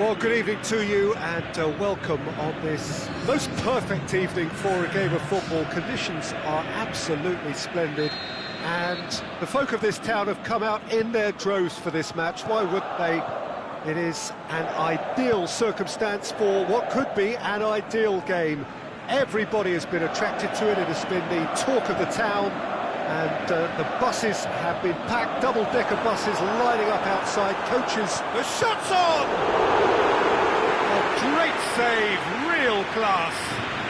Well, good evening to you and welcome on this most perfect evening for a game of football. Conditions are absolutely splendid and the folk of this town have come out in their droves for this match. Why wouldn't they? It is an ideal circumstance for what could be an ideal game. Everybody has been attracted to it. It has been the talk of the town. And the buses have been packed, double-decker buses lining up outside, coaches. The shot's on! A great save, real class.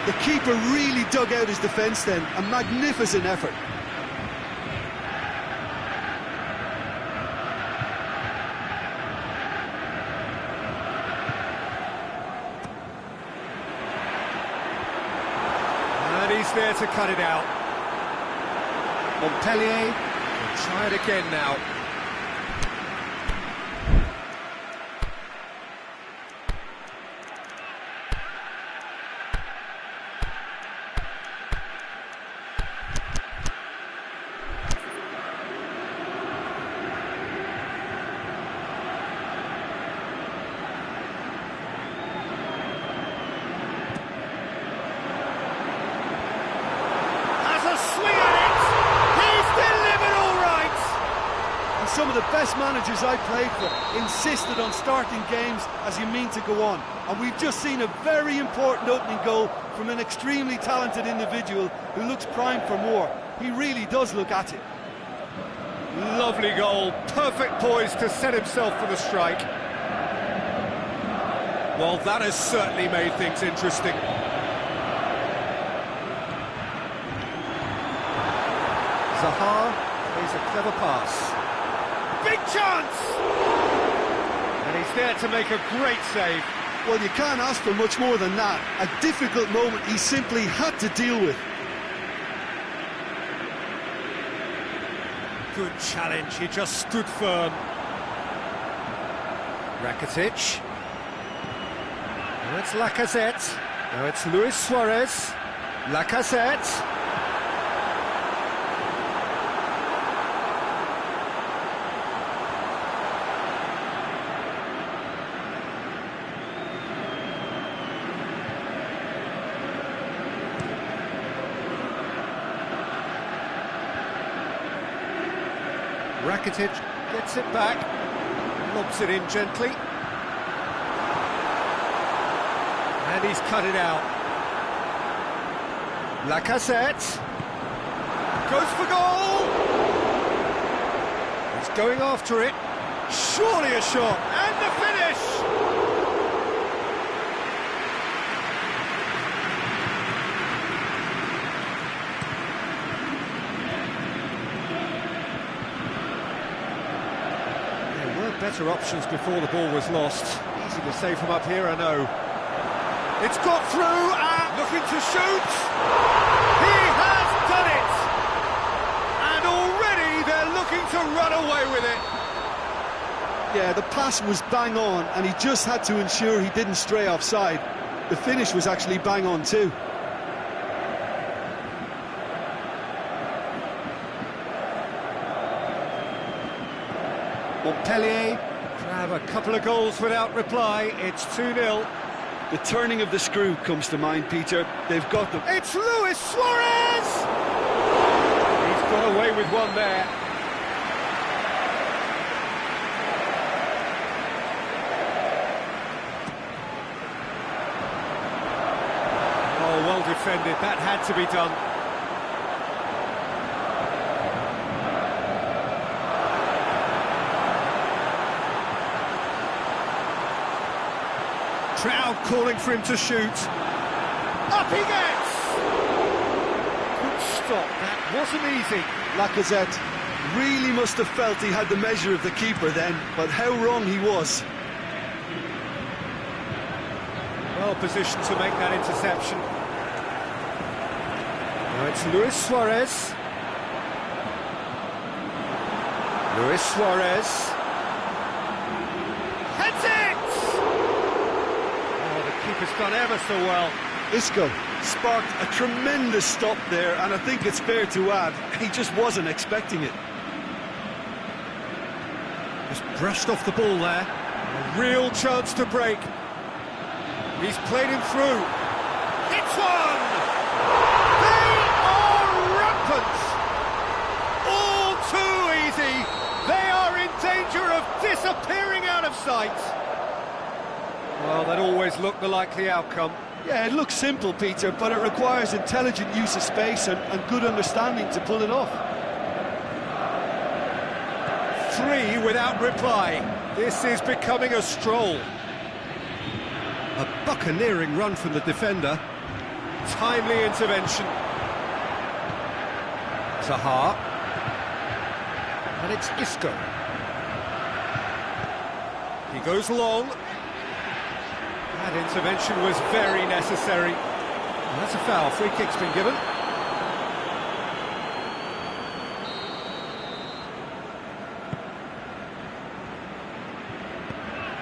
The keeper really dug out his defence then, a magnificent effort. And he's there to cut it out. Montpellier will try it again now. Some of the best managers I played for insisted on starting games as you mean to go on. And we've just seen a very important opening goal from an extremely talented individual who looks primed for more. He really does look at it. Lovely goal, perfect poise to set himself for the strike. Well, that has certainly made things interesting. Zaha plays a clever pass. Big chance! And he's there to make a great save. Well, you can't ask for much more than that. A difficult moment he simply had to deal with. Good challenge, he just stood firm. Rakitic. Now it's Lacazette. Now it's Luis Suarez. Lacazette. Rakitic gets it back, lobs it in gently, and he's cut it out. Lacazette goes for goal! He's going after it, surely a shot, And the finish! Better options before the ball was lost. Easy to save from up here, I know. It's got through and Looking to shoot! He has done it! And already they're looking to run away with it. Yeah, the pass was bang on, and he just had to ensure he didn't stray offside. The finish was actually bang on too. Montpellier grab a couple of goals without reply. It's 2-0. The turning of the screw comes to mind, Peter. They've got them. It's Luis Suarez! He's got away with one there. Oh, well defended. That had to be done. Crowd calling for him to shoot. Up he gets! Good stop, that wasn't easy. Lacazette really must have felt he had the measure of the keeper then, but how wrong he was. Well positioned to make that interception. Now it's Luis Suarez. Luis Suarez. Heads it! Keeper's done ever so well. Isco sparked a tremendous stop there, and I think it's fair to add, he just wasn't expecting it. Just brushed off the ball there. A real chance to break. He's played him through. Hits one! They are rampant! All too easy. They are in danger of disappearing out of sight. Well, that always looked the likely outcome. Yeah, it looks simple, Peter, but it requires intelligent use of space and good understanding to pull it off. 3 without reply. This is becoming a stroll. A buccaneering run from the defender. Timely intervention. Zaha. And it's Isco. He goes long. That intervention was very necessary. And that's a foul. Free kick's been given.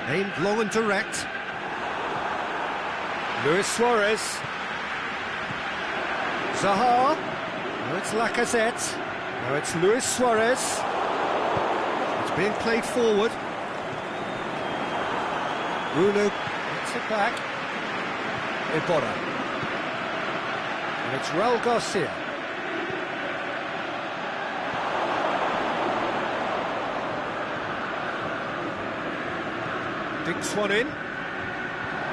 Aimed long and direct. Luis Suarez. Zaha. Now it's Lacazette. Now it's Luis Suarez. It's being played forward. Bruno gets it back. Hora. And it's Raul Garcia. Dinks one in.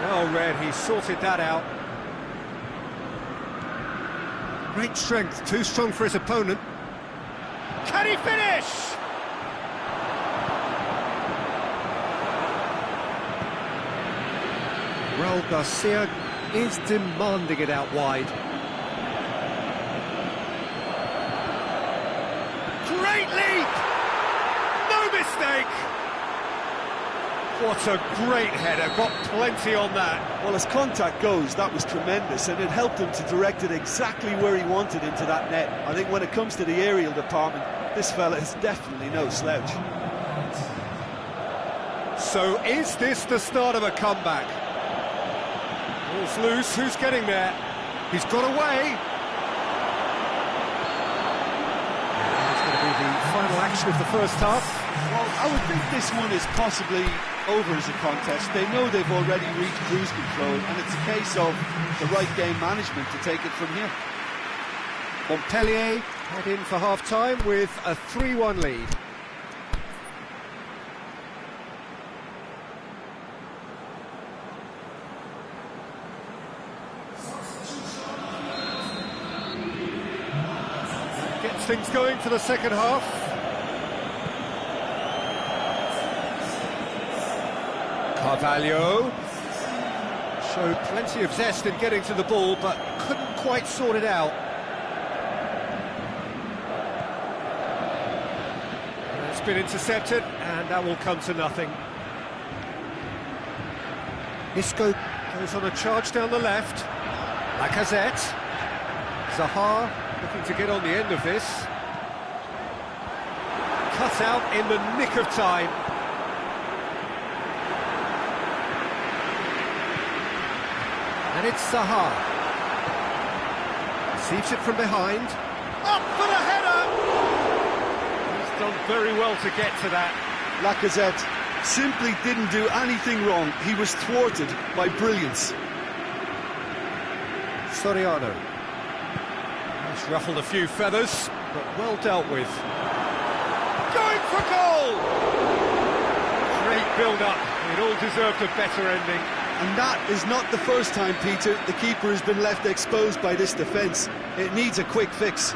Well read, he sorted that out. Great strength, too strong for his opponent. Can he finish? Raul Garcia is demanding it out wide. Great leap! No mistake! What a great header, got plenty on that. Well, as contact goes, that was tremendous, and it helped him to direct it exactly where he wanted into that net. I think when it comes to the aerial department, this fella is definitely no slouch. So is this the start of a comeback? Ball's loose, who's getting there? He's got away. It's going to be the final action of the first half. Well, I would think this one is possibly over as a contest. They know they've already reached cruise control, and it's a case of the right game management to take it from here. Montpellier head in for half-time with a 3-1 lead. Gets things going for the second half. Carvalho showed plenty of zest in getting to the ball, but couldn't quite sort it out. And it's been intercepted, and that will come to nothing. Isco goes on a charge down the left. Lacazette. Zaha looking to get on the end of this. Cut out in the nick of time. And it's Zaha. Receives it from behind. Up for the header! He's done very well to get to that. Lacazette simply didn't do anything wrong. He was thwarted by brilliance. Soriano. He's ruffled a few feathers, but well dealt with. Going for goal! Great build-up. It all deserved a better ending. And that is not the first time, Peter, the keeper has been left exposed by this defence. It needs a quick fix.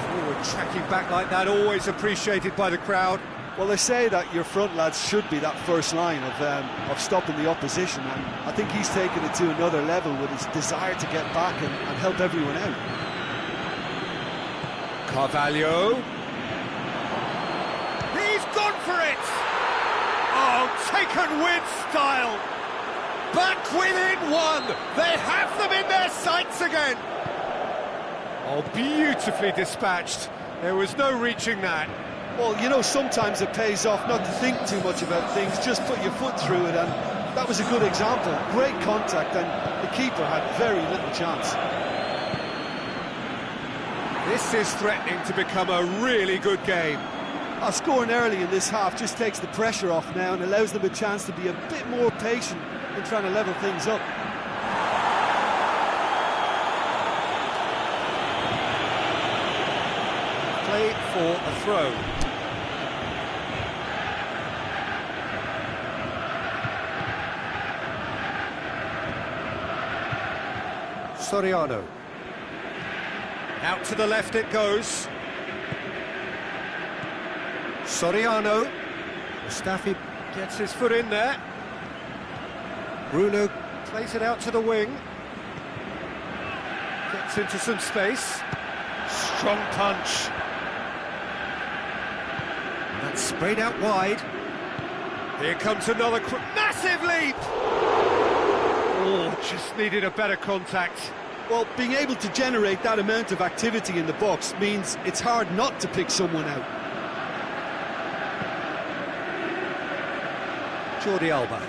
Forward tracking back like that, always appreciated by the crowd. Well, they say that your front lads should be that first line of stopping the opposition, and I think he's taken it to another level with his desire to get back and help everyone out. Carvalho. He's gone for it! Oh, taken with style! Back within one! They have them in their sights again! Oh, beautifully dispatched. There was no reaching that. Well, you know, sometimes it pays off not to think too much about things, just put your foot through it, and that was a good example. Great contact, and the keeper had very little chance. This is threatening to become a really good game. Scoring early in this half just takes the pressure off now and allows them a chance to be a bit more patient in trying to level things up. Play for a throw. Soriano. Out to the left it goes. Soriano. Mustafi Gets his foot in there. Bruno. Plays it out to the wing. Gets into some space. Strong punch. That's sprayed out wide. Here comes another massive leap! Oh, just needed a better contact. Well, being able to generate that amount of activity in the box means it's hard not to pick someone out. Jordi Alba.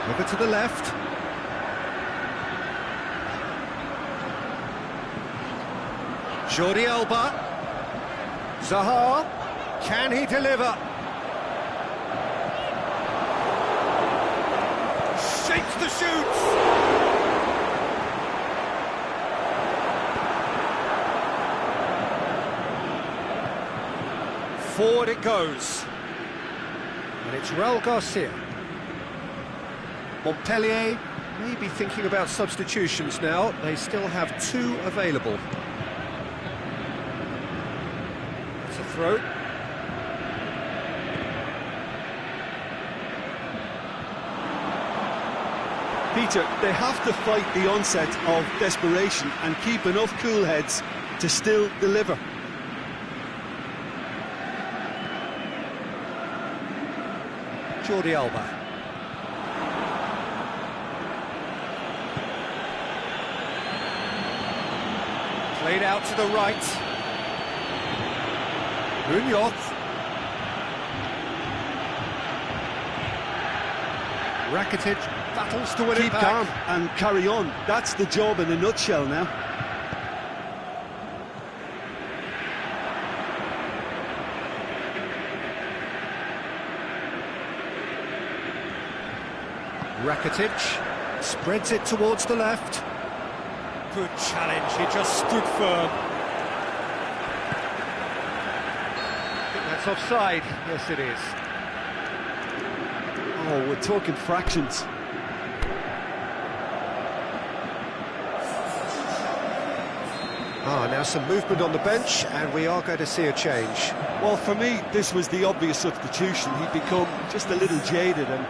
Over to the left. Jordi Alba. Zaha. Can he deliver? Shapes the shoots. Forward it goes. And it's Raul Garcia. Montpellier may be thinking about substitutions now. They still have 2 available. It's a throw. Peter, they have to fight the onset of desperation and keep enough cool heads to still deliver. Jordi Alba. Played out to the right. Munoz. Rakitic battles to win it Keep back. calm and carry on. That's the job in a nutshell now. Rakitic spreads it towards the left. Good challenge, he just stood firm. I think that's offside. Yes, it is. Oh, we're talking fractions. Now some movement on the bench, and we are going to see a change. Well, for me, this was the obvious substitution. He'd become just a little jaded, and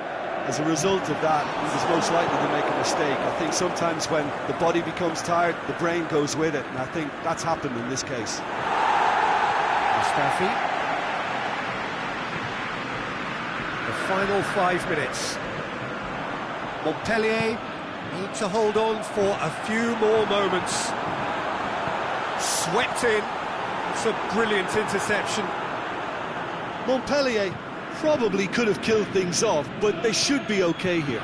as a result of that, he was most likely to make a mistake. I think sometimes when the body becomes tired, the brain goes with it, and I think that's happened in this case. Mustafi. The final 5 minutes. Montpellier need to hold on for a few more moments. Swept in. It's a brilliant interception. Montpellier probably could have killed things off, but they should be okay here.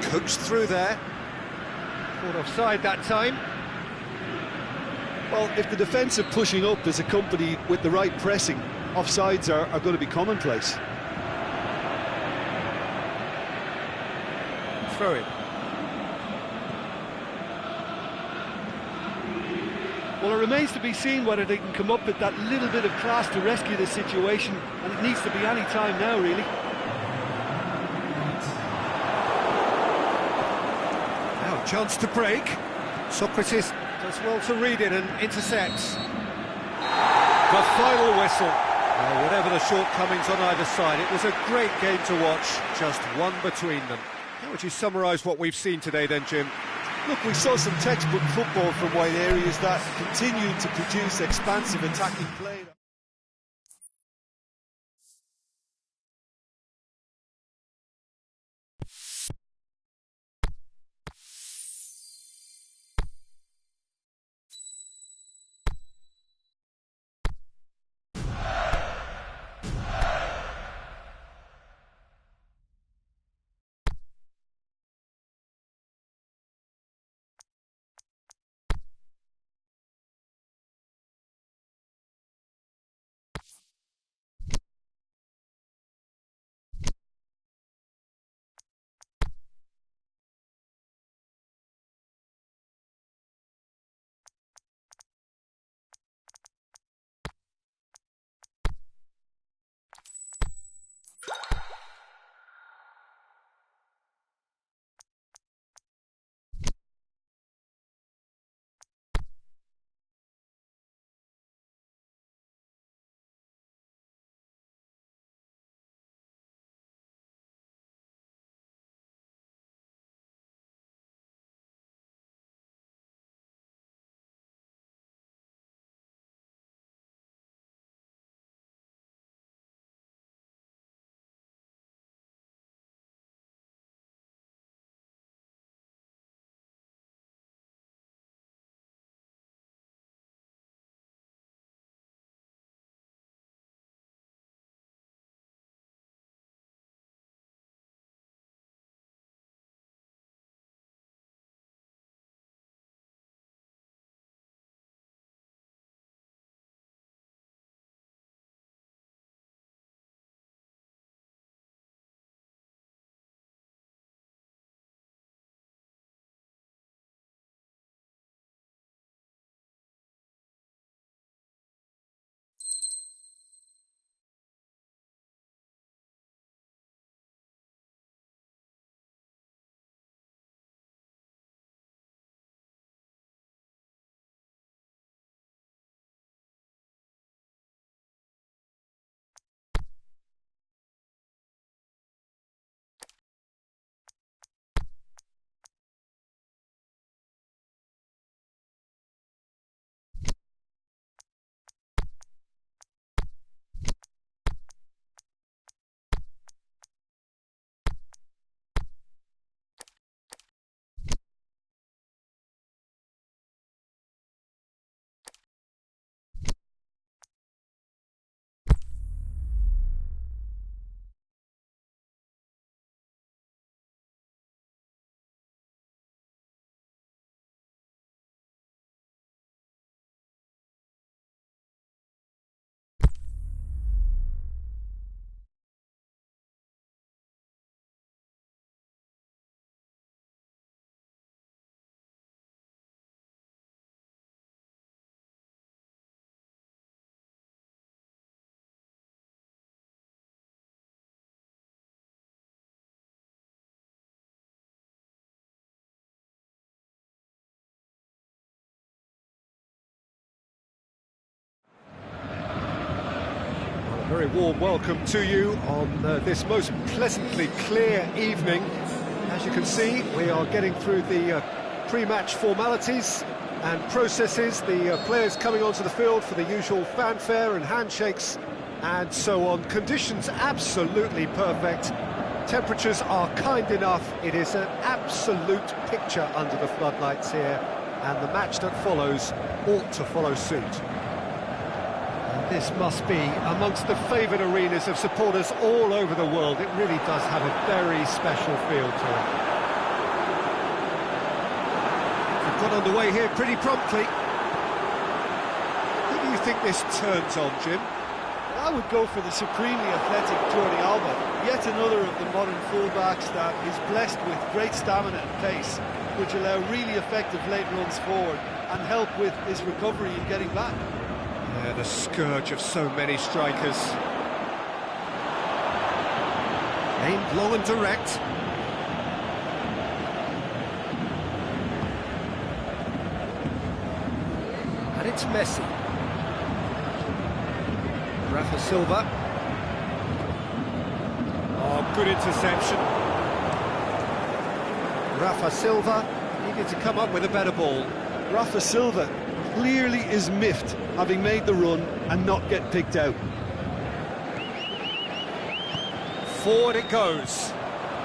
Coached through there. Caught offside that time. Well, if the defensive pushing up is accompanied with the right pressing, offsides are going to be commonplace. Throw it. Well, it remains to be seen whether they can come up with that little bit of class to rescue this situation, and it needs to be any time now, really. Now, chance to break. Socrates does well to read it and intercepts. The final whistle. Well, whatever the shortcomings on either side, it was a great game to watch, just one between them. How would you summarise what we've seen today then, Jim? Look, we saw some textbook football from wide areas that continued to produce expansive attacking play. Very warm welcome to you on this most pleasantly clear evening. As you can see, we are getting through the pre-match formalities and processes, the players coming onto the field for the usual fanfare and handshakes and so on. Conditions absolutely perfect. Temperatures are kind enough. It is an absolute picture under the floodlights here, and the match that follows ought to follow suit. And this must be amongst the favoured arenas of supporters all over the world. It really does have a very special feel to it. We've got underway here pretty promptly. Who do you think this turns on, Jim? I would go for the supremely athletic Jordi Alba, yet another of the modern fullbacks that is blessed with great stamina and pace, which allow really effective late runs forward and help with his recovery and getting back. Yeah, the scourge of so many strikers. Aimed long and direct. And it's Messi. Rafa Silva. Oh, good interception. Rafa Silva needed to come up with a better ball. Rafa Silva clearly is miffed, having made the run and not get picked out. Forward it goes.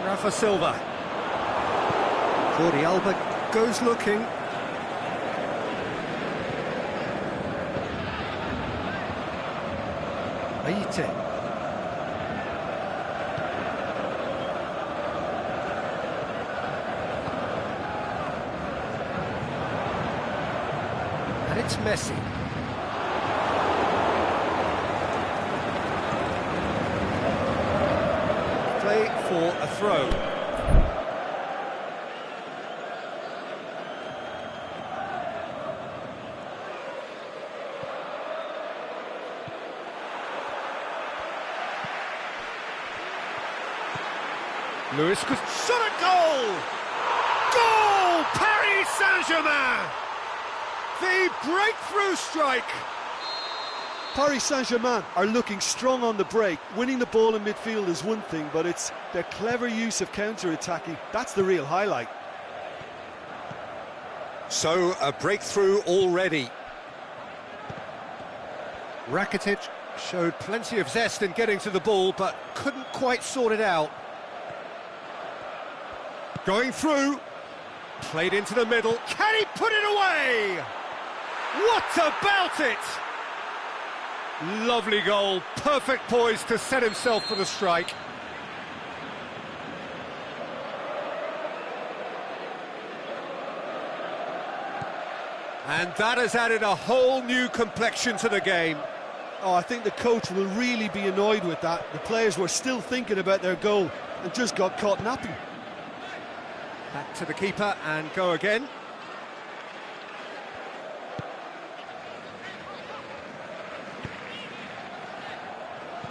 Rafa Silva. Jordi Alba goes looking. Aite. And it's Messi. Play for a throw. Lewis could Shot at goal! Goal! Paris Saint-Germain! The breakthrough strike! Paris Saint-Germain are looking strong on the break. Winning the ball in midfield is one thing, but it's their clever use of counter-attacking. That's the real highlight. So, a breakthrough already. Rakitic showed plenty of zest in getting to the ball, but couldn't quite sort it out. Going through, played into the middle. Can he put it away? What about it? Lovely goal, perfect poise to set himself for the strike. And that has added a whole new complexion to the game. Oh, I think the coach will really be annoyed with that. The players were still thinking about their goal and just got caught napping. Back to the keeper and go again.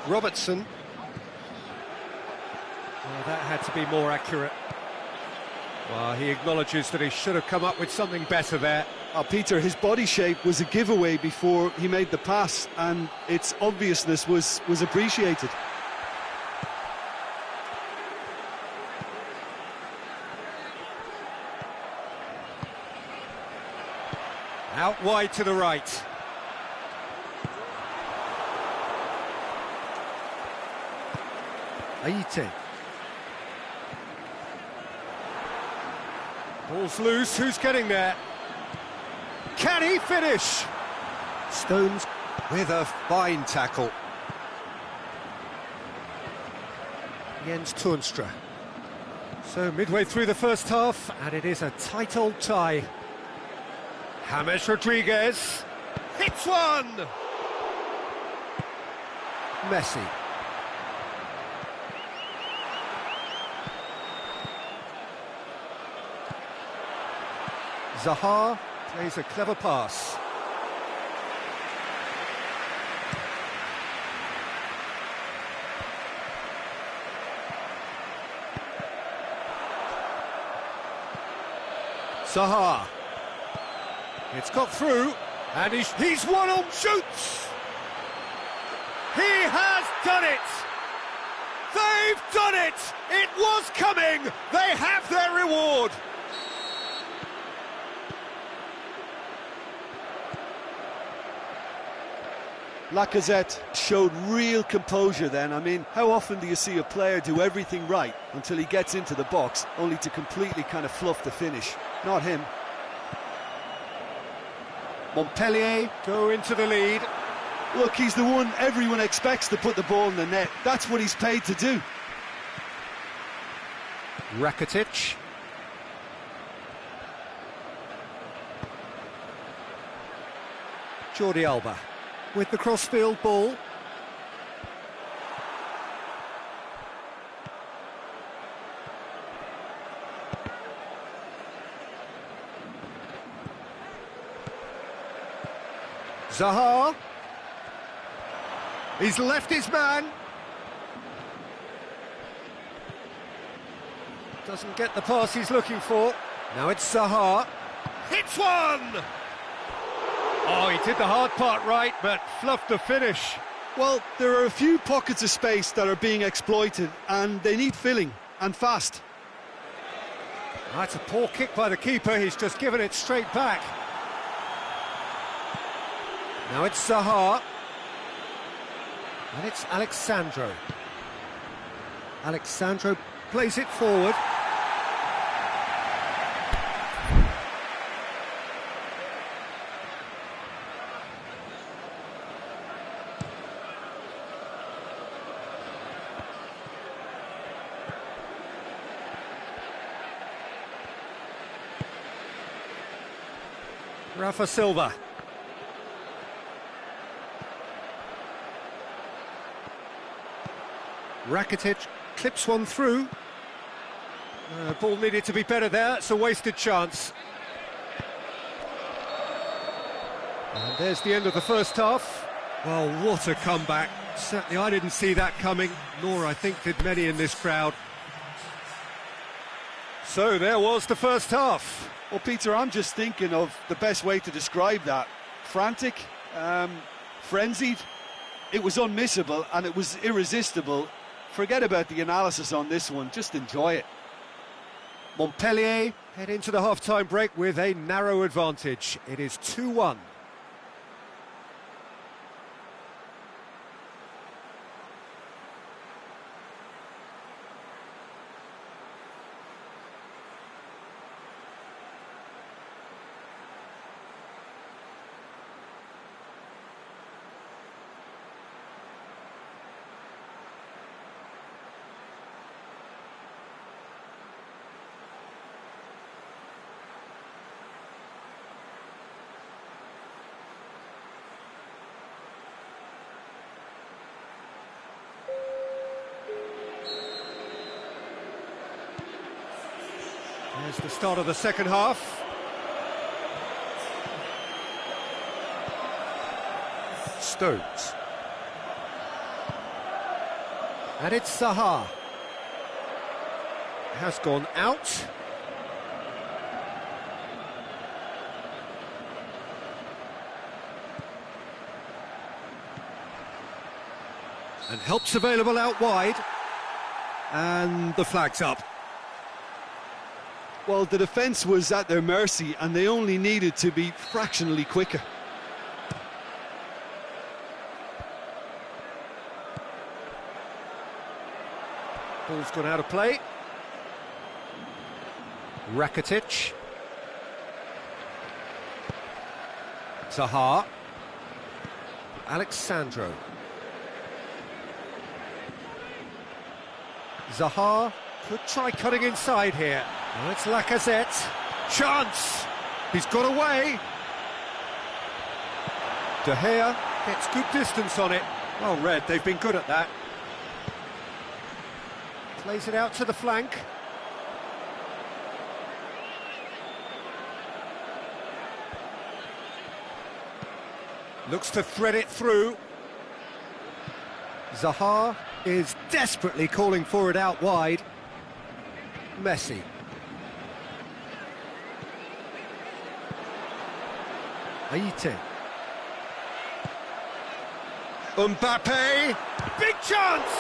Robertson. Oh, that had to be more accurate. Well, he acknowledges that he should have come up with something better there. Oh, Peter, his body shape was a giveaway before he made the pass, and its obviousness was appreciated. Out wide to the right. Aite. Ball's loose, who's getting there? Can he finish? Stones with a fine tackle. Jens Toornstra. So midway through the first half, and it is a tight old tie. James Rodriguez. Hits one! Messi. Zaha plays a clever pass. Zaha. It's got through, and he's one on, shoots! He has done it! They've done it! It was coming! They have their reward! Lacazette showed real composure then. I mean, how often do you see a player do everything right until he gets into the box, only to completely kind of fluff the finish? Not him. Montpellier go into the lead. Look, he's the one everyone expects to put the ball in the net. That's what he's paid to do. Rakitic. Jordi Alba with the crossfield ball. Zaha. He's left his man. Doesn't get the pass he's looking for. Now it's Zaha. Hits one! Oh, he did the hard part right, but fluffed the finish. Well, there are a few pockets of space that are being exploited, and they need filling, and fast. That's a poor kick by the keeper. He's just given it straight back. Now it's Zaha. And it's Alexandro. Alexandro plays it forward. Rafa Silva. Rakitic clips one through. Ball needed to be better there. It's a wasted chance. And there's the end of the first half. Well, what a comeback. Certainly I didn't see that coming, nor I think did many in this crowd. So there was the first half. Well, Peter, I'm just thinking of the best way to describe that. Frantic, frenzied. It was unmissable and it was irresistible. Forget about the analysis on this one, just enjoy it. Montpellier head into the half-time break with a narrow advantage. It is 2-1. There's the start of the second half. Stones. And it's Zaha. Has gone out. And help's available out wide. And the flag's up. Well, the defence was at their mercy and they only needed to be fractionally quicker. Ball's gone out of play. Rakitic. Zaha. Alexandro. Zaha could try cutting inside here. Well, it's Lacazette. Chance! He's got away. De Gea gets good distance on it. Well read, they've been good at that. Plays it out to the flank. Looks to thread it through. Zaha is desperately calling for it out wide. Messi. Aite. Mbappe, Big chance!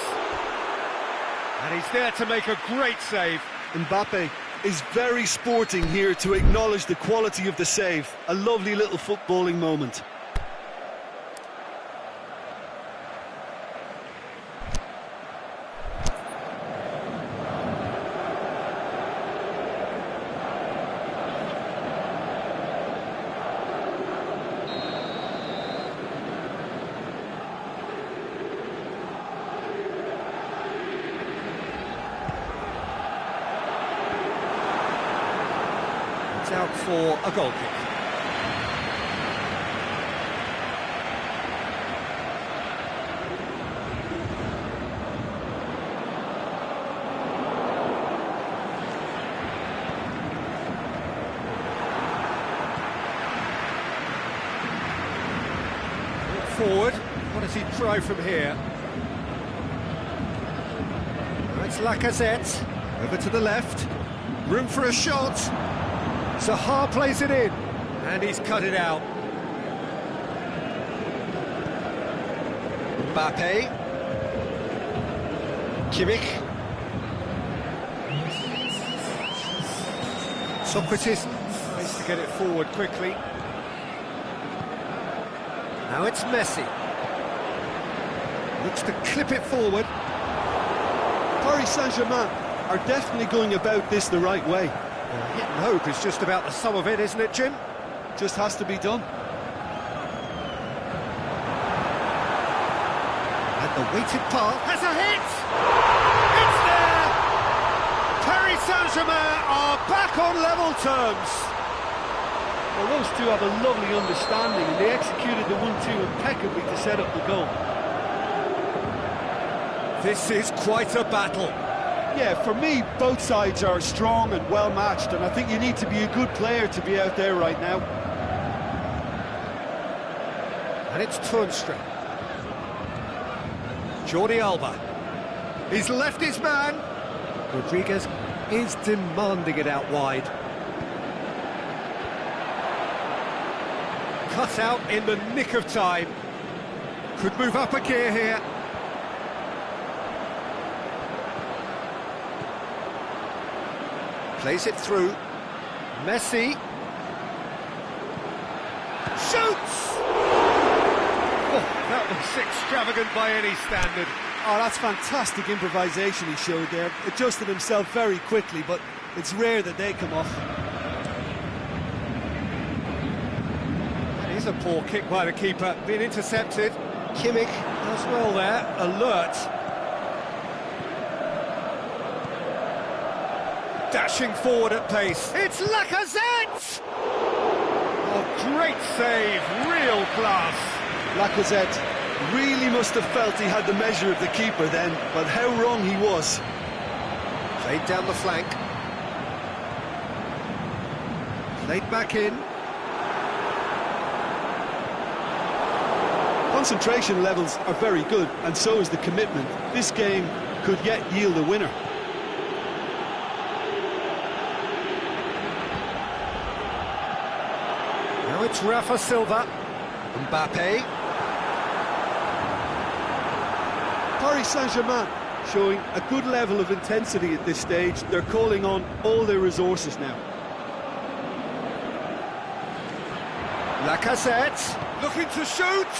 And he's there to make a great save. Mbappe is very sporting here to acknowledge the quality of the save. A lovely little footballing moment. out for a goal kick. Forward, what does he try from here? It's Lacazette, over to the left, room for a shot. Zaha plays it in, and he's cut it out. Mbappe, Kimmich, Socrates tries to get it forward quickly. Now it's Messi. Looks to clip it forward. Paris Saint-Germain are definitely going about this the right way. Hitting hope is just about the sum of it, isn't it, Jim? Just has to be done. And the weighted pass Has a hit! It's there! Paris Saint-Germain are back on level terms. Well, those two have a lovely understanding, and they executed the 1-2 impeccably to set up the goal. This is quite a battle. Yeah, for me, both sides are strong and well-matched, and I think you need to be a good player to be out there right now. And it's Turnstrom. Jordi Alba. He's left his man. Rodriguez is demanding it out wide. Cut out in the nick of time. Could move up a gear here. Plays it through. Messi. Shoots! Oh, that was extravagant by any standard. Oh, that's fantastic improvisation he showed there. Adjusted himself very quickly, but it's rare that they come off. That is a poor kick by the keeper. Being intercepted. Kimmich does well there. Alert. Dashing forward at pace. It's Lacazette! Oh, great save, real class. Lacazette really must have felt he had the measure of the keeper then, but how wrong he was. Played down the flank. Played back in. Concentration levels are very good, and so is the commitment. This game could yet yield a winner. Now it's Rafa Silva. Mbappe. Paris Saint-Germain showing a good level of intensity at this stage. They're calling on all their resources now. Lacazette. Looking to shoot.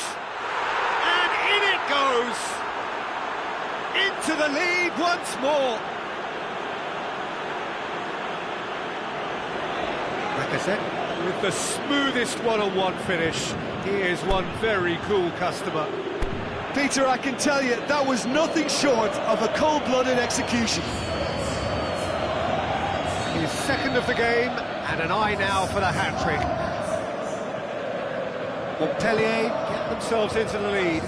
And in it goes. Into the lead once more. Lacazette. With the smoothest one-on-one finish. He is one very cool customer. Peter, I can tell you, that was nothing short of a cold-blooded execution. His second of the game, and an eye now for the hat-trick. Montpellier get themselves into the lead.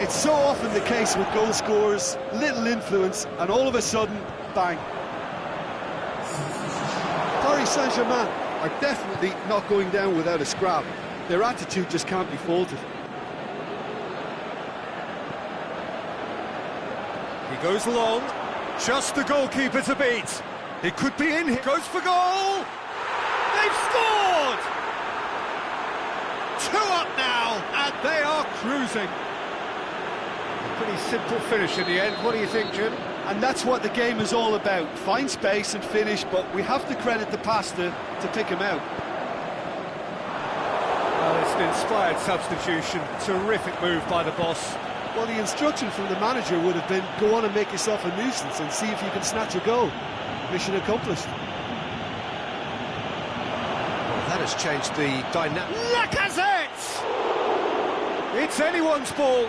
It's so often the case with goal scorers, little influence, and all of a sudden, bang. Paris Saint-Germain are definitely not going down without a scrap. Their attitude just can't be faulted. He goes long, just the goalkeeper to beat. He could be in here. Goes for goal. They've scored! 2 up now, and they are cruising. Pretty simple finish in the end. What do you think, Jim? And that's what the game is all about. Find space and finish, but we have to credit the passer to pick him out. Well, it's an inspired substitution. Terrific move by the boss. Well, the instruction from the manager would have been, go on and make yourself a nuisance and see if you can snatch a goal. Mission accomplished. Well, that has changed the dynamic. Lacazette! It's anyone's ball.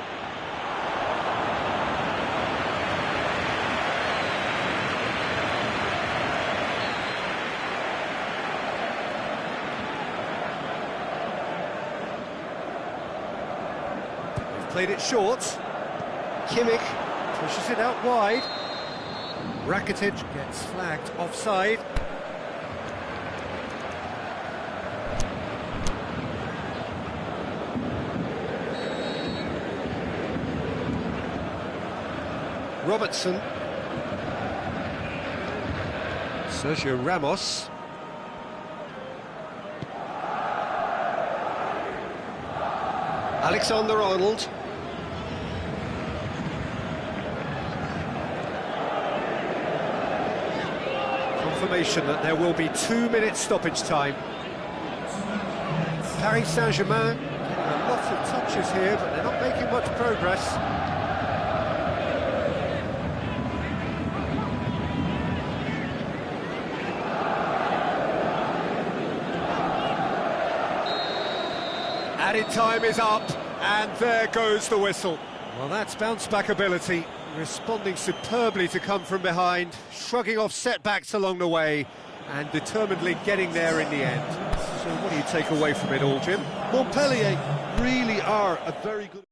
Played it short. Kimmich pushes it out wide. Rakitic gets flagged offside. Robertson. Sergio Ramos. Alexander-Arnold. Confirmation that there will be 2 minutes stoppage time. Paris Saint-Germain getting a lot of touches here, but they're not making much progress. Added time is up, and there goes the whistle. Well, that's bounce-back ability, responding superbly to come from behind, shrugging off setbacks along the way, and determinedly getting there in the end. So what do you take away from it all, Jim? Montpellier really are a very good...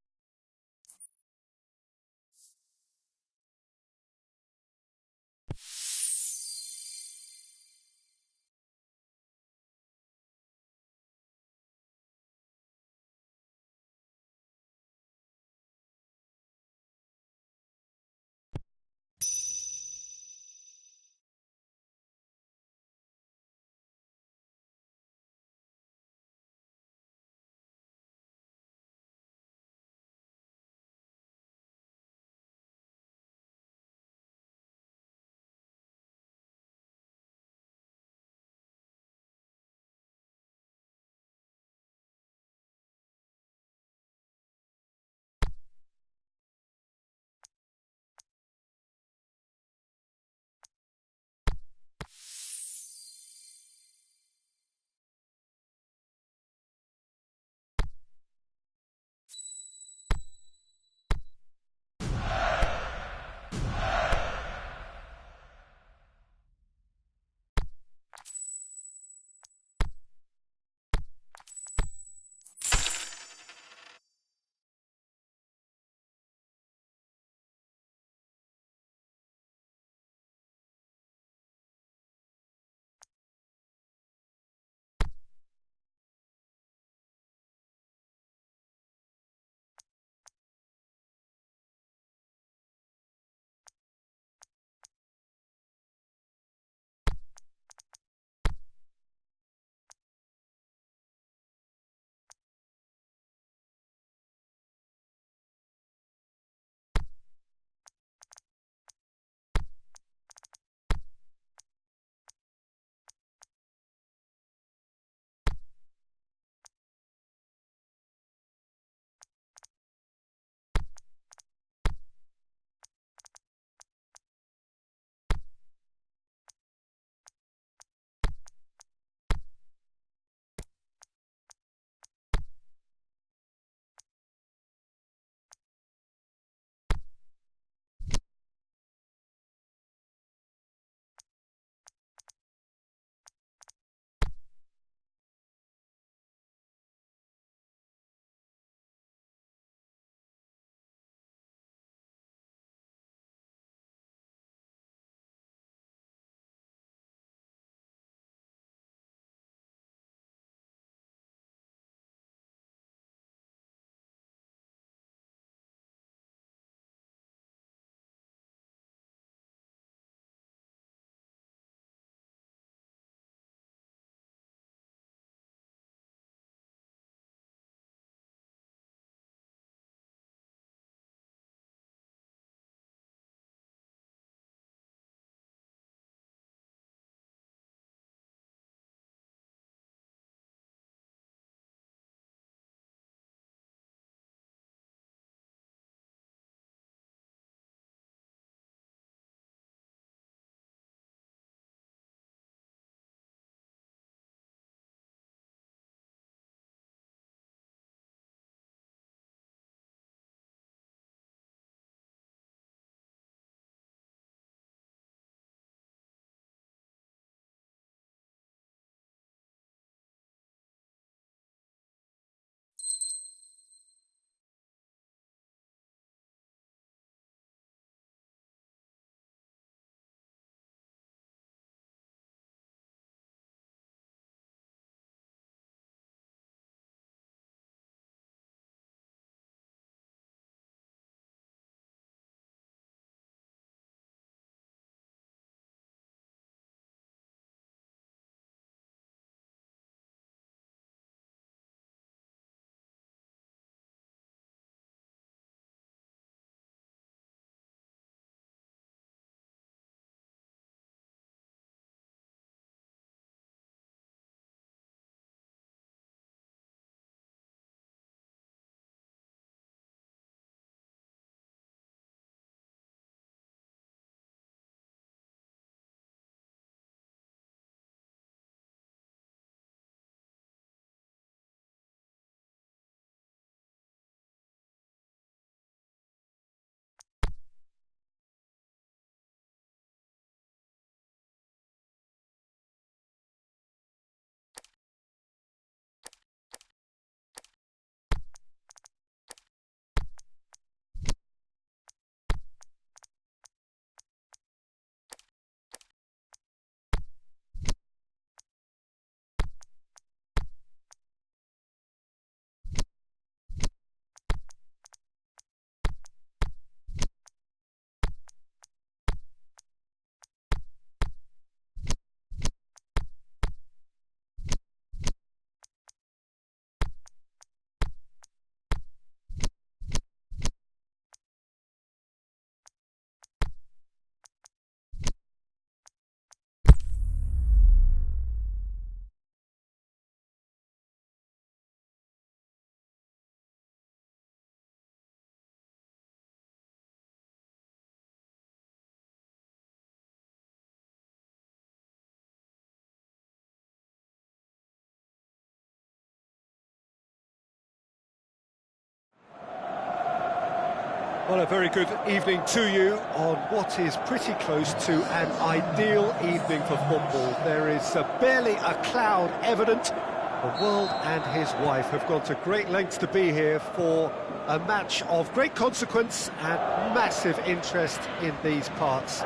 Well, a very good evening to you on what is pretty close to an ideal evening for football. There is barely a cloud evident. The world and his wife have gone to great lengths to be here for a match of great consequence and massive interest in these parts.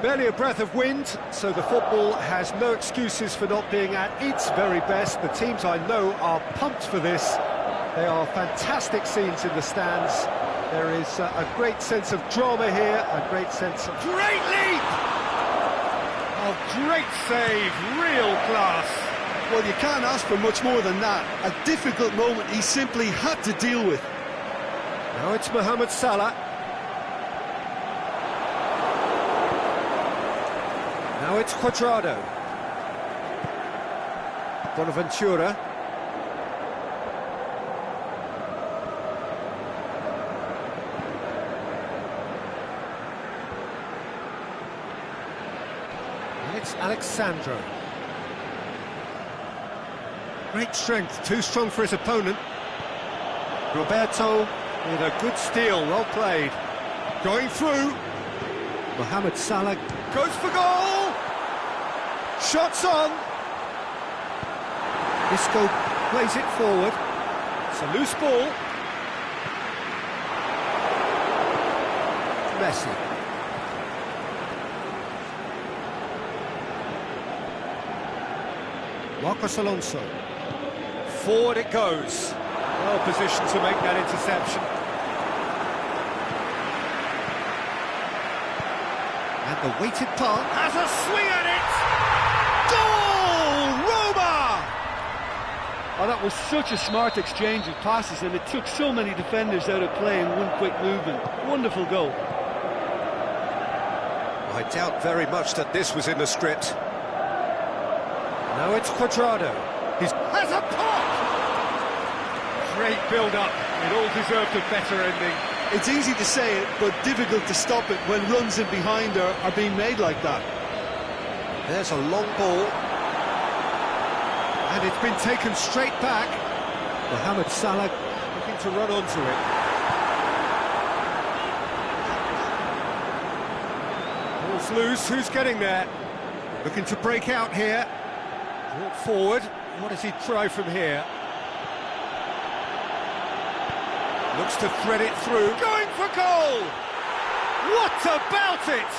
Barely a breath of wind, so the football has no excuses for not being at its very best. The teams I know are pumped for this. They are fantastic scenes in the stands. There is a great sense of drama here, a great sense of... Great leap! Oh, great save, real class. Well, you can't ask for much more than that. A difficult moment he simply had to deal with. Now it's Mohamed Salah. Now it's Cuadrado. Bonaventura. And it's Alexandro. Great strength, too strong for his opponent. Roberto with a good steal, well played. Going through. Mohamed Salah Goes for goal! shots on. Isco plays it forward. It's a loose ball. Messi. Marcos Alonso. Forward it goes. Well positioned to make that interception. And the weighted pass. Has a swing at it! Goal! Roma! Oh, that was such a smart exchange of passes, and it took so many defenders out of play in one quick movement. Wonderful goal. I doubt very much that this was in the script. Now it's Cuadrado. Has a pop! Great build-up. It all deserved a better ending. It's easy to say it, but difficult to stop it when runs in behind are being made like that. There's a long ball. And it's been taken straight back. Mohamed Salah looking to run onto it. Ball's loose, who's getting there? Looking to break out here. Brought forward. What does he try from here? Looks to thread it through. Going for goal! What about it?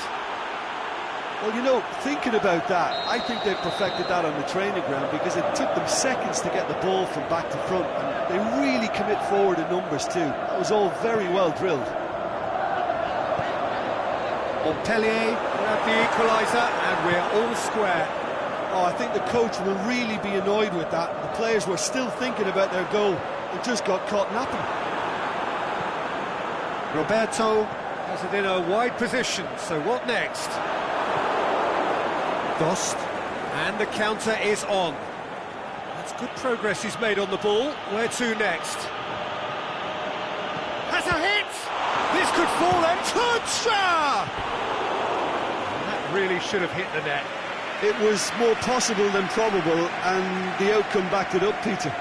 Well, you know, thinking about that, I think they've perfected that on the training ground because it took them seconds to get the ball from back to front, and they really commit forward in numbers too. That was all very well drilled. Montpellier grab the equaliser, and we're all square. Oh, I think the coach will really be annoyed with that. The players were still thinking about their goal and just got caught napping. Roberto has it in a wide position, so what next? Dost, and the counter is on. That's good progress he's made on the ball. Where to next? Has a hit! This could fall and Kutsha! That really should have hit the net. It was more possible than probable, and the outcome backed it up, Peter.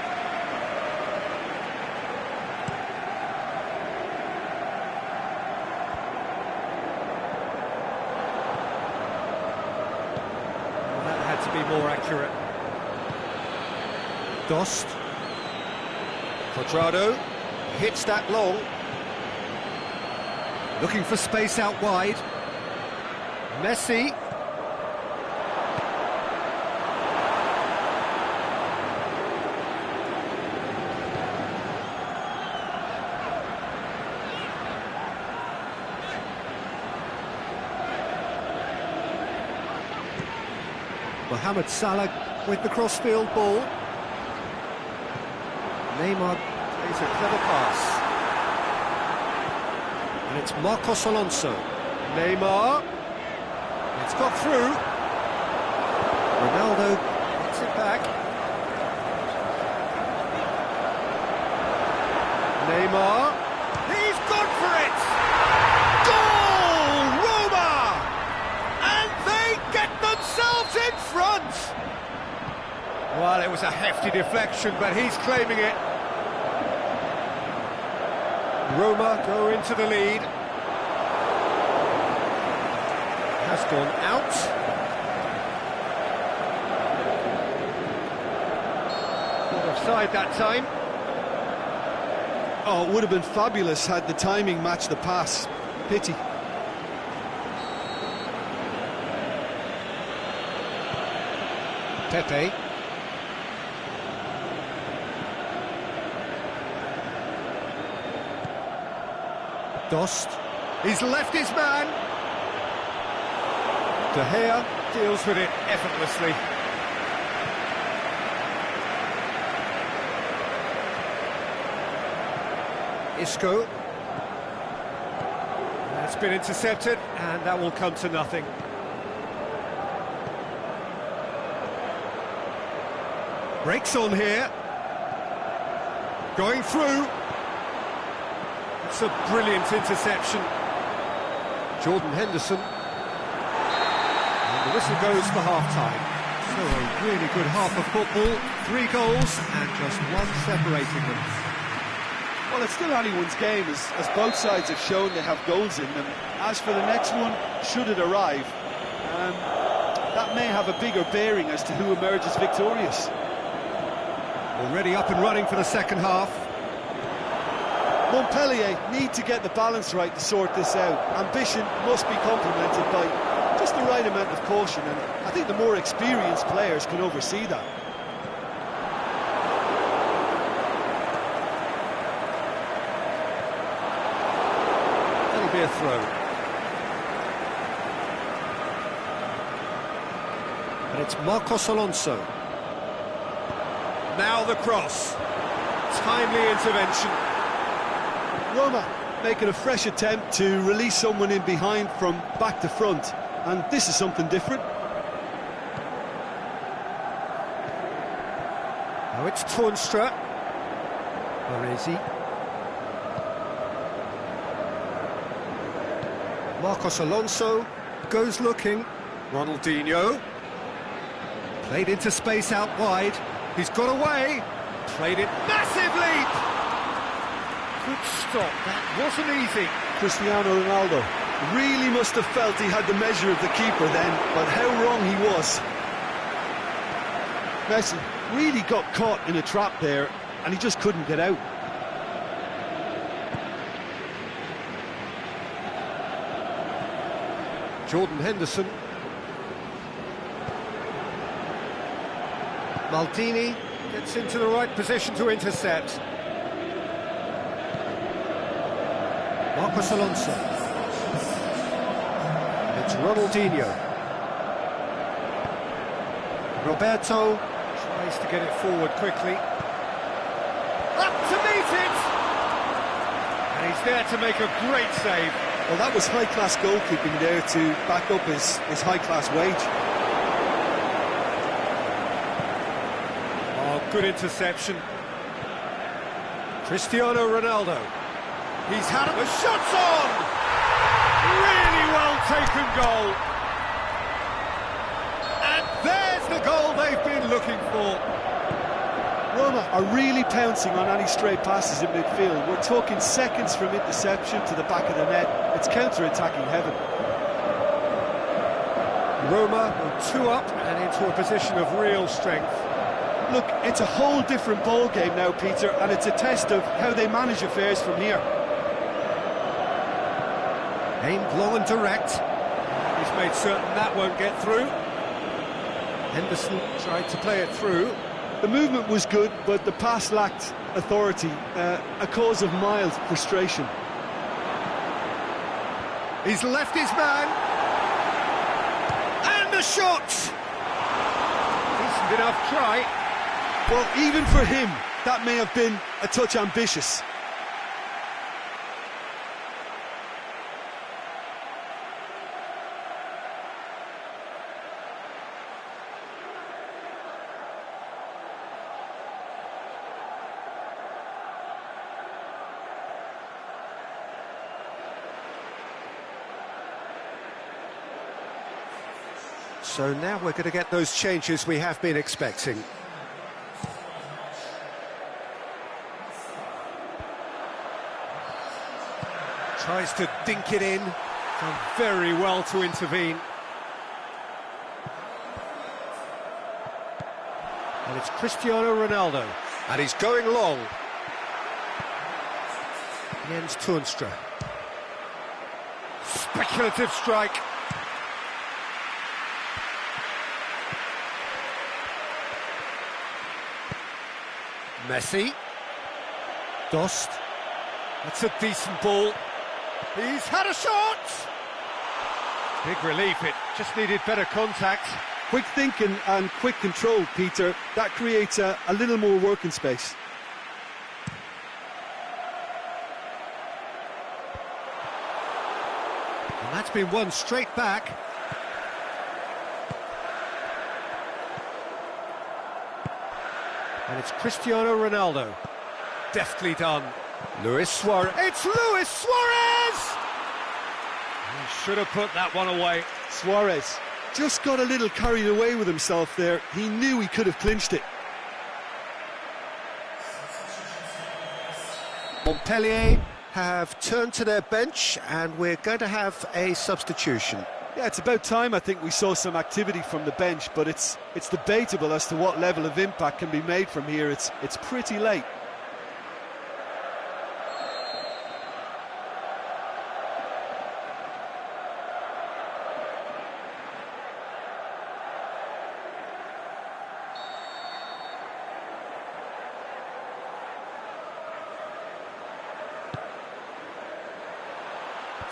To be more accurate. Dost. Cuadrado hits that long. Looking for space out wide. Messi. Mohamed Salah with the crossfield ball. Neymar plays a clever pass. And it's Marcos Alonso. Neymar. It's got through. Ronaldo gets it back. Neymar. He's gone for it! Goal! Roma! And they get themselves in front! Well, it was a hefty deflection, but he's claiming it. Roma go into the lead. Has gone out. Not offside that time. Oh, it would have been fabulous had the timing matched the pass. Pity. Pepe. Dost. He's left his man. De Gea deals with it effortlessly. Isco. That's been intercepted, and that will come to nothing. Breaks on here. Going through. It's a brilliant interception. Jordan Henderson. And the whistle goes for half-time. So a really good half of football. 3 goals and just one separating them. Well, it's still anyone's game, as both sides have shown they have goals in them. As for the next one, should it arrive, that may have a bigger bearing as to who emerges victorious. Already up and running for the second half. Montpellier need to get the balance right to sort this out. Ambition must be complemented by just the right amount of caution, and I think the more experienced players can oversee that. That'll be a throw. And it's Marcos Alonso. Now the cross. Timely intervention. Roma making a fresh attempt to release someone in behind from back to front, and this is something different. Now it's Toornstra. Baresi. Marcos Alonso goes looking. Ronaldinho. Played into space out wide. He's got away. Played it. Massive leap! Good stop. That wasn't easy. Cristiano Ronaldo really must have felt he had the measure of the keeper then, but how wrong he was. Messi really got caught in a trap there, and he just couldn't get out. Jordan Henderson. Maldini gets into the right position to intercept. Marcos Alonso. It's Ronaldinho. Roberto tries to get it forward quickly. Up to meet it! And he's there to make a great save. Well, that was high-class goalkeeping there to back up his high-class wage. Oh, good interception. Cristiano Ronaldo. He's had it. The shot's on! Really well taken goal. And there's the goal they've been looking for. Roma are really pouncing on any stray passes in midfield. We're talking seconds from interception to the back of the net. It's counter-attacking heaven. Roma go 2 up and into a position of real strength. Look, it's a whole different ball game now, Peter, and it's a test of how they manage affairs from here. Aimed long and direct. He's made certain that won't get through. Henderson tried to play it through. The movement was good, but the pass lacked authority, a cause of mild frustration. He's left his man. And the shot! Decent enough try. Well, even for him, that may have been a touch ambitious. So now we're going to get those changes we have been expecting. Tries to dink it in. Done very well to intervene. And it's Cristiano Ronaldo. And he's going long. Jens Toornstra. Speculative strike. Messi. Dost. That's a decent ball. He's had a shot! Big relief, it just needed better contact. Quick thinking and quick control, Peter. That creates a little more working space. And that's been won straight back. And it's Cristiano Ronaldo. Deftly done. Luis Suarez. It's Luis Suarez! He should have put that one away. Suarez just got a little carried away with himself there. He knew he could have clinched it. Montpellier have turned to their bench and we're going to have a substitution. Yeah, it's about time I think we saw some activity from the bench, but it's debatable as to what level of impact can be made from here. It's pretty late.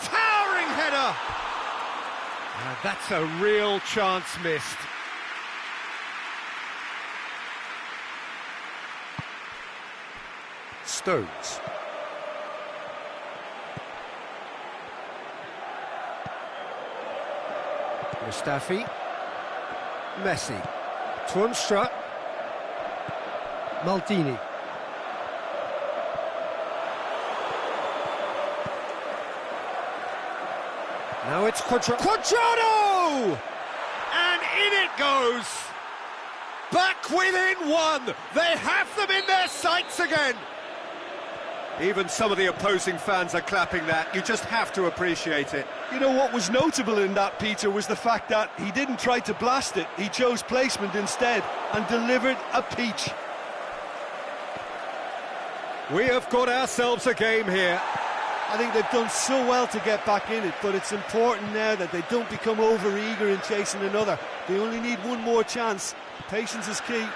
Towering header! That's a real chance missed. Stones. Mustafi. Messi. Toornstra. Maldini. Now it's Quadrado! And in it goes! Back within one! They have them in their sights again! Even some of the opposing fans are clapping that. You just have to appreciate it. You know what was notable in that, Peter, was the fact that he didn't try to blast it. He chose placement instead and delivered a peach. We have got ourselves a game here. I think they've done so well to get back in it, but it's important now that they don't become over-eager in chasing another. They only need one more chance. Patience is key.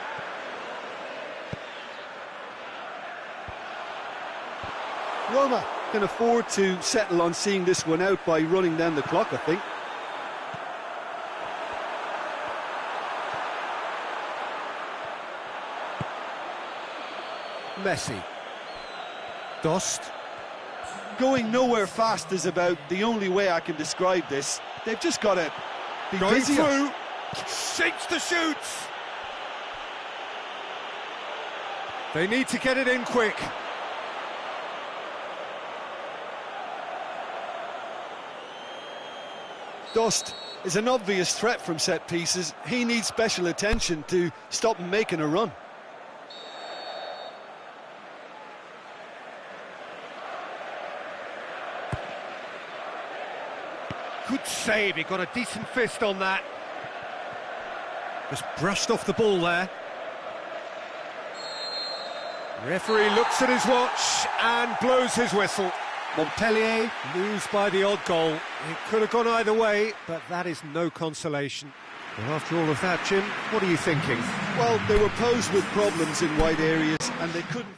Roma can afford to settle on seeing this one out by running down the clock, I think. Messi. Dost. Going nowhere fast is about the only way I can describe this. They've just got to be Going busier. through, shapes the shoots. They need to get it in quick. Dost is an obvious threat from set pieces. He needs special attention to stop him making a run. Good save, he got a decent fist on that. Just brushed off the ball there. Referee looks at his watch and blows his whistle. Montpellier lose by the odd goal. It could have gone either way, but that is no consolation. Well, after all of that, Jim, what are you thinking? Well, they were posed with problems in wide areas and they couldn't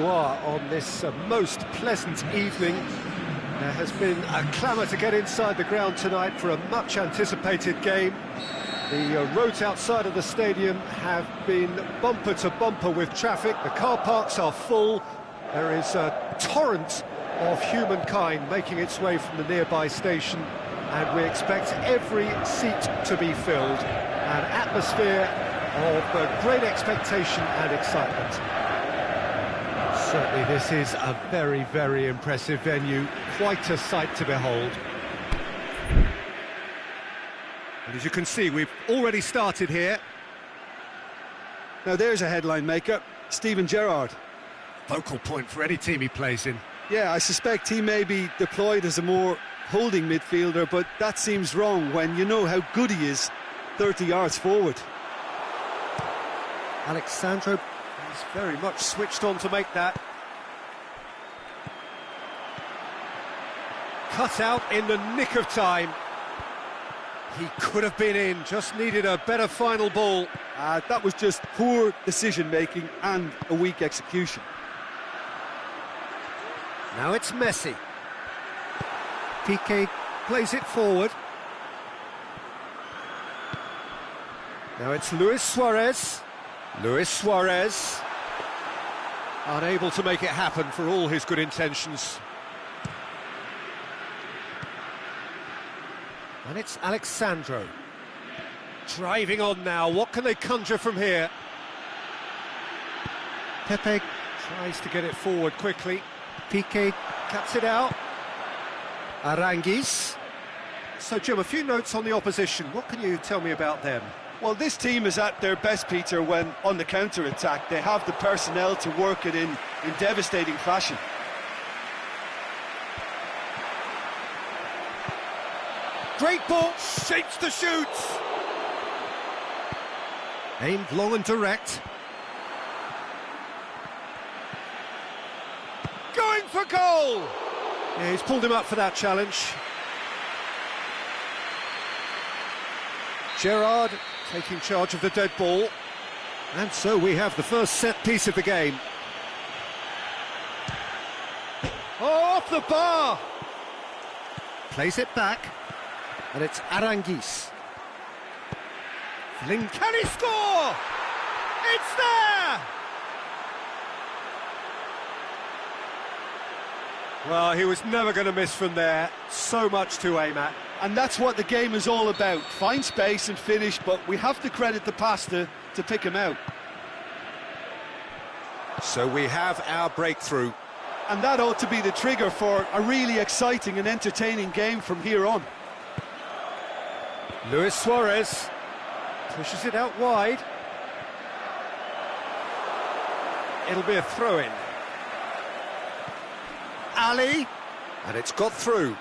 are on this most pleasant evening. There has been a clamour to get inside the ground tonight for a much-anticipated game. The roads outside of the stadium have been bumper to bumper with traffic. The car parks are full. There is a torrent of humankind making its way from the nearby station, and we expect every seat to be filled. An atmosphere of great expectation and excitement. Certainly this is a very, very impressive venue, quite a sight to behold. And as you can see, we've already started here. Now there's a headline maker, Steven Gerrard. Focal point for any team he plays in. Yeah, I suspect he may be deployed as a more holding midfielder, but that seems wrong when you know how good he is 30 yards forward. Alexandro is very much switched on to make that. Cut out in the nick of time. He could have been in, just needed a better final ball. That was just poor decision-making and a weak execution. Now it's Messi. Piqué plays it forward. Now it's Luis Suarez. Luis Suarez, unable to make it happen for all his good intentions. And it's Alexandro. Driving on now, what can they conjure from here? Pepe tries to get it forward quickly. Piqué cuts it out. Aranguiz. So Jim, a few notes on the opposition. What can you tell me about them? Well, this team is at their best, Peter, when on the counter-attack. They have the personnel to work it in devastating fashion. Great ball, shapes to shoot. Aimed long and direct. Going for goal. Yeah, he's pulled him up for that challenge. Gerrard taking charge of the dead ball. And so we have the first set piece of the game. Oh, off the bar. Plays it back. And it's Aranguiz. Can he score? It's there! Well, he was never going to miss from there. So much to aim at. And that's what the game is all about. Find space and finish, but we have to credit the pasta to pick him out. So we have our breakthrough. And that ought to be the trigger for a really exciting and entertaining game from here on. Luis Suarez pushes it out wide. It'll be a throw-in. Ali, and it's got through.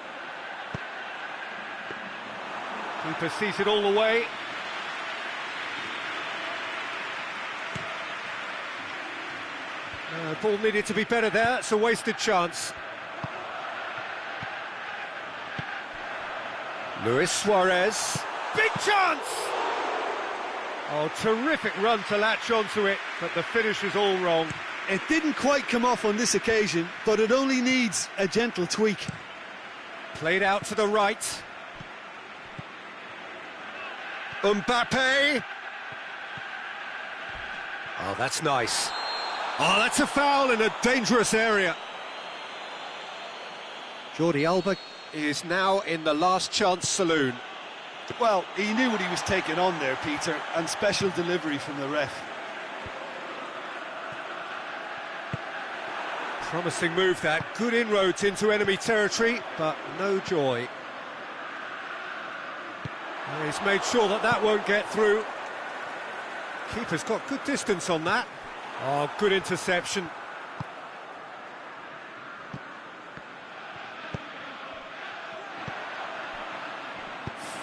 Keeper sees it all the way. Ball needed to be better there, it's a wasted chance. Luis Suarez. Big chance! Oh, terrific run to latch onto it, but the finish is all wrong. It didn't quite come off on this occasion, but it only needs a gentle tweak. Played out to the right. Mbappe. Oh, that's nice. Oh, that's a foul in a dangerous area. Jordi Alba is now in the last chance saloon. Well, he knew what he was taking on there, Peter, and special delivery from the ref. Promising move that, good inroads into enemy territory, but no joy. He's made sure that that won't get through. Keeper's got good distance on that. Oh, good interception.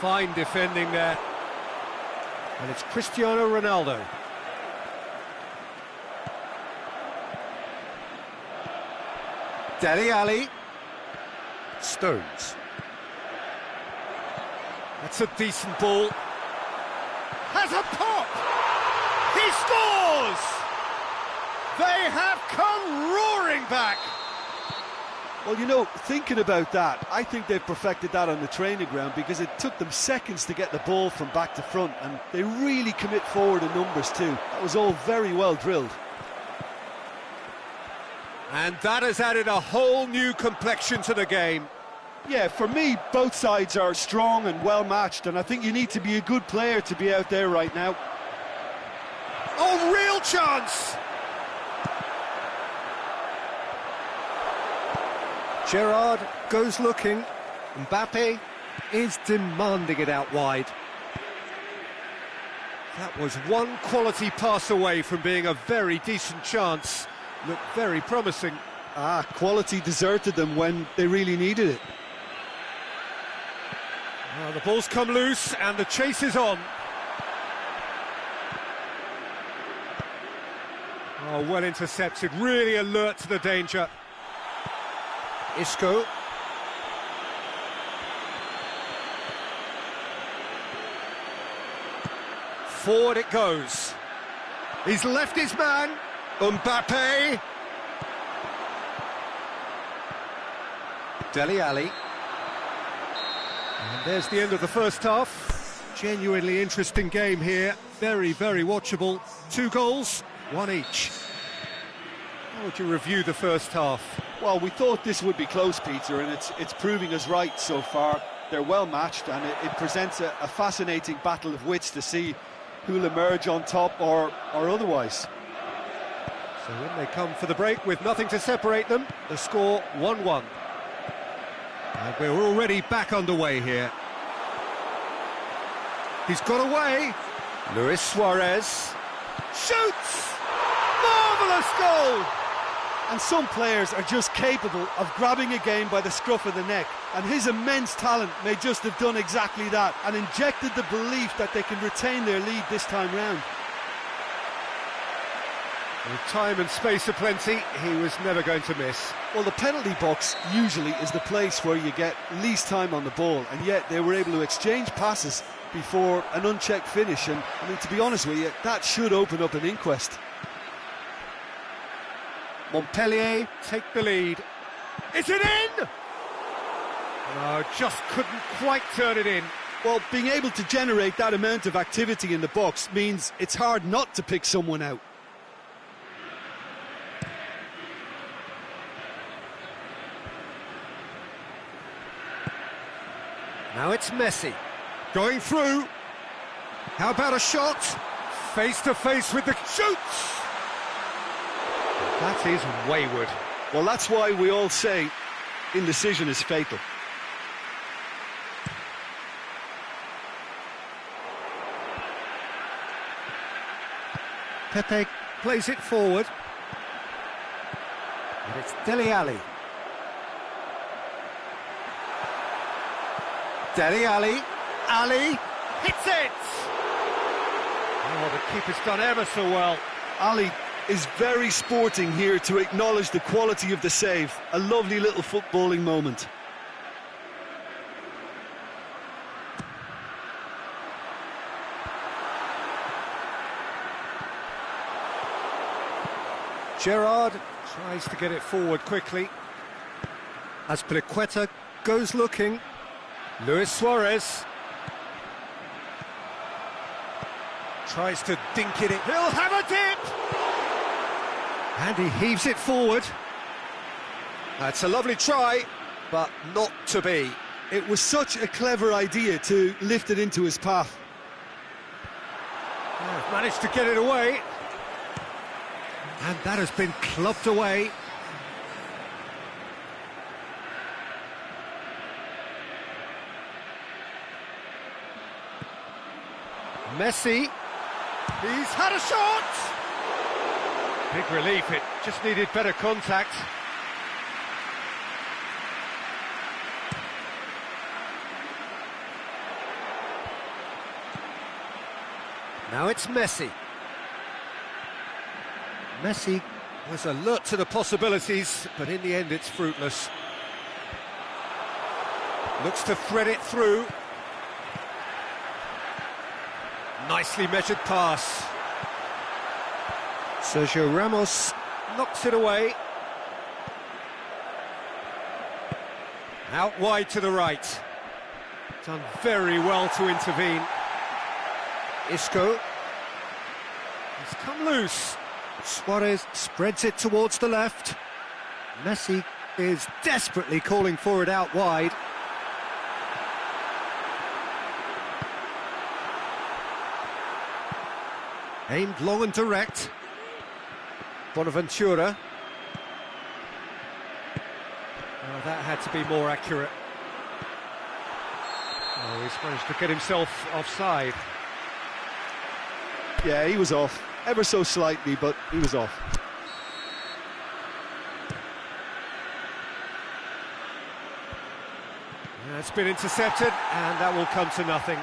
Fine defending there. And it's Cristiano Ronaldo. Dele Alli. Stones. That's a decent ball. Has a pop! He scores! They have come roaring back. Well, you know, thinking about that, I think they've perfected that on the training ground because it took them seconds to get the ball from back to front, and they really commit forward in numbers too. That was all very well drilled. And that has added a whole new complexion to the game. Yeah, for me, both sides are strong and well matched, and I think you need to be a good player to be out there right now. Oh, real chance! Gerrard goes looking. Mbappe is demanding it out wide. That was one quality pass away from being a very decent chance. Looked very promising. Quality deserted them when they really needed it. The ball's come loose and the chase is on. Oh, well intercepted, really alert to the danger. Isco. Forward it goes. He's left his man. Mbappe. Dele Alli. And there's the end of the first half. Genuinely interesting game here. Very, very watchable. 2 goals, 1 each. How would you review the first half? Well, we thought this would be close, Peter, and it's proving us right so far. They're well matched, and it presents a fascinating battle of wits to see who'll emerge on top or otherwise. So when they come for the break with nothing to separate them, the score 1-1. And we're already back underway here. He's got away. Luis Suarez. Shoots! Marvellous goal! And some players are just capable of grabbing a game by the scruff of the neck, and his immense talent may just have done exactly that and injected the belief that they can retain their lead this time round. With time and space aplenty, he was never going to miss. Well, the penalty box usually is the place where you get least time on the ball, and yet they were able to exchange passes before an unchecked finish, and I mean, to be honest with you, that should open up an inquest. Montpellier take the lead. Is it in? No, just couldn't quite turn it in. Well, being able to generate that amount of activity in the box means it's hard not to pick someone out. Now it's Messi. Going through. How about a shot? Face to face with the shoots. That is wayward. Well, that's why we all say indecision is fatal. Pepe plays it forward. And it's Dele Alli. Dele Alli. Ali hits it! Oh, the keeper's done ever so well. Ali is very sporting here to acknowledge the quality of the save. A lovely little footballing moment. Gerrard Tries to get it forward quickly. Azpilicueta goes looking. Luis Suarez tries to dink it in. He'll have a dip! And he heaves it forward. That's a lovely try, but not to be. It was such a clever idea to lift it into his path. Managed to get it away. And that has been clubbed away. Messi. He's had a shot! Big relief, it just needed better contact. Now it's Messi. Messi was alert to the possibilities, but in the end it's fruitless. Looks to thread it through. Nicely measured pass. Sergio Ramos knocks it away. Out wide to the right. Done very well to intervene. Isco. He's come loose. Suarez spreads it towards the left. Messi is desperately calling for it out wide. Aimed long and direct. Bonaventura. Oh, that had to be more accurate. Oh, he's managed to get himself offside. Yeah, he was off. Ever so slightly, but he was off. Yeah, it's been intercepted, and that will come to nothing.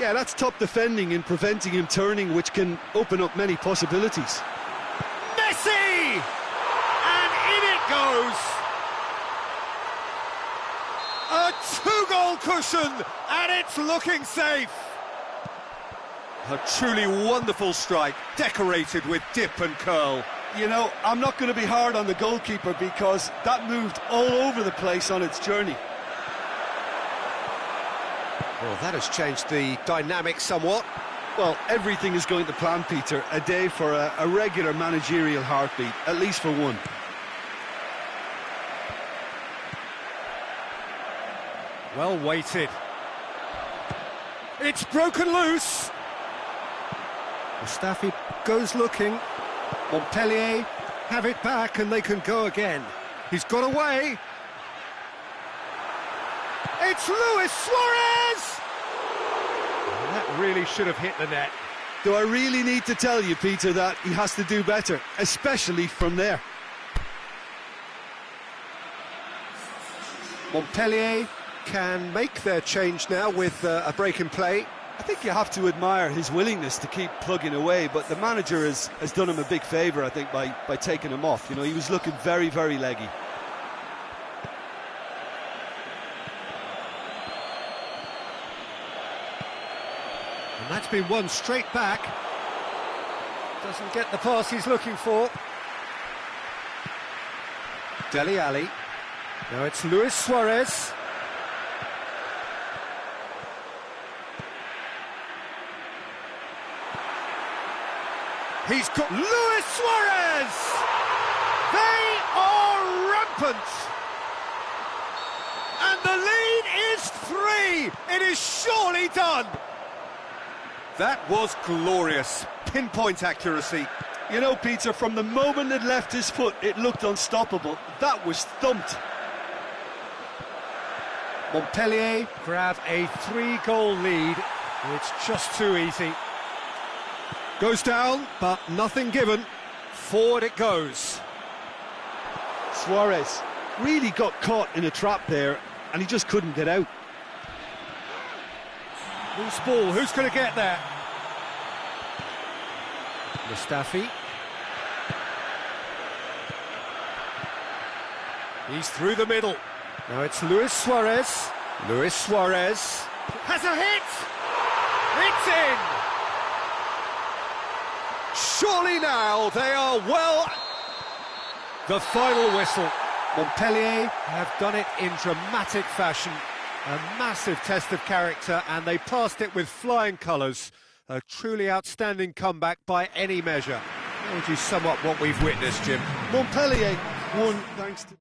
Yeah, that's top defending in preventing him turning, which can open up many possibilities. Messi! And in it goes! A two-goal cushion, and it's looking safe. A truly wonderful strike, decorated with dip and curl. You know, I'm not going to be hard on the goalkeeper because that moved all over the place on its journey. Well, that has changed the dynamic somewhat. Well, everything is going to plan, Peter. A day for a regular managerial heartbeat, at least for one. Well weighted. It's broken loose. Mustafi goes looking. Montpellier have it back and they can go again. He's got away. It's Luis Suarez! And that really should have hit the net. Do I really need to tell you, Peter, that he has to do better, especially from there? Montpellier can make their change now with a break in play. I think you have to admire his willingness to keep plugging away, but the manager has done him a big favour, I think, by taking him off. You know, he was looking very, very leggy. And that's been won straight back. Doesn't get the pass he's looking for. Dele Alli. Now it's Luis Suarez. He's got Luis Suarez! They are rampant! And the lead is 3! It is surely done! That was glorious. Pinpoint accuracy. You know, Peter, from the moment it left his foot, it looked unstoppable. That was thumped. Montpellier grab a 3-goal lead. It's just too easy. Goes down, but nothing given. Forward it goes. Suarez really got caught in a trap there, and he just couldn't get out. Loose ball, who's going to get there? Mustafi. He's through the middle. Now it's Luis Suarez. Luis Suarez. Has a hit! It's in! Surely now they are well... The final whistle. Montpellier have done it in dramatic fashion. A massive test of character, and they passed it with flying colours. A truly outstanding comeback by any measure. How would you sum up what we've witnessed, Jim? Montpellier won thanks to...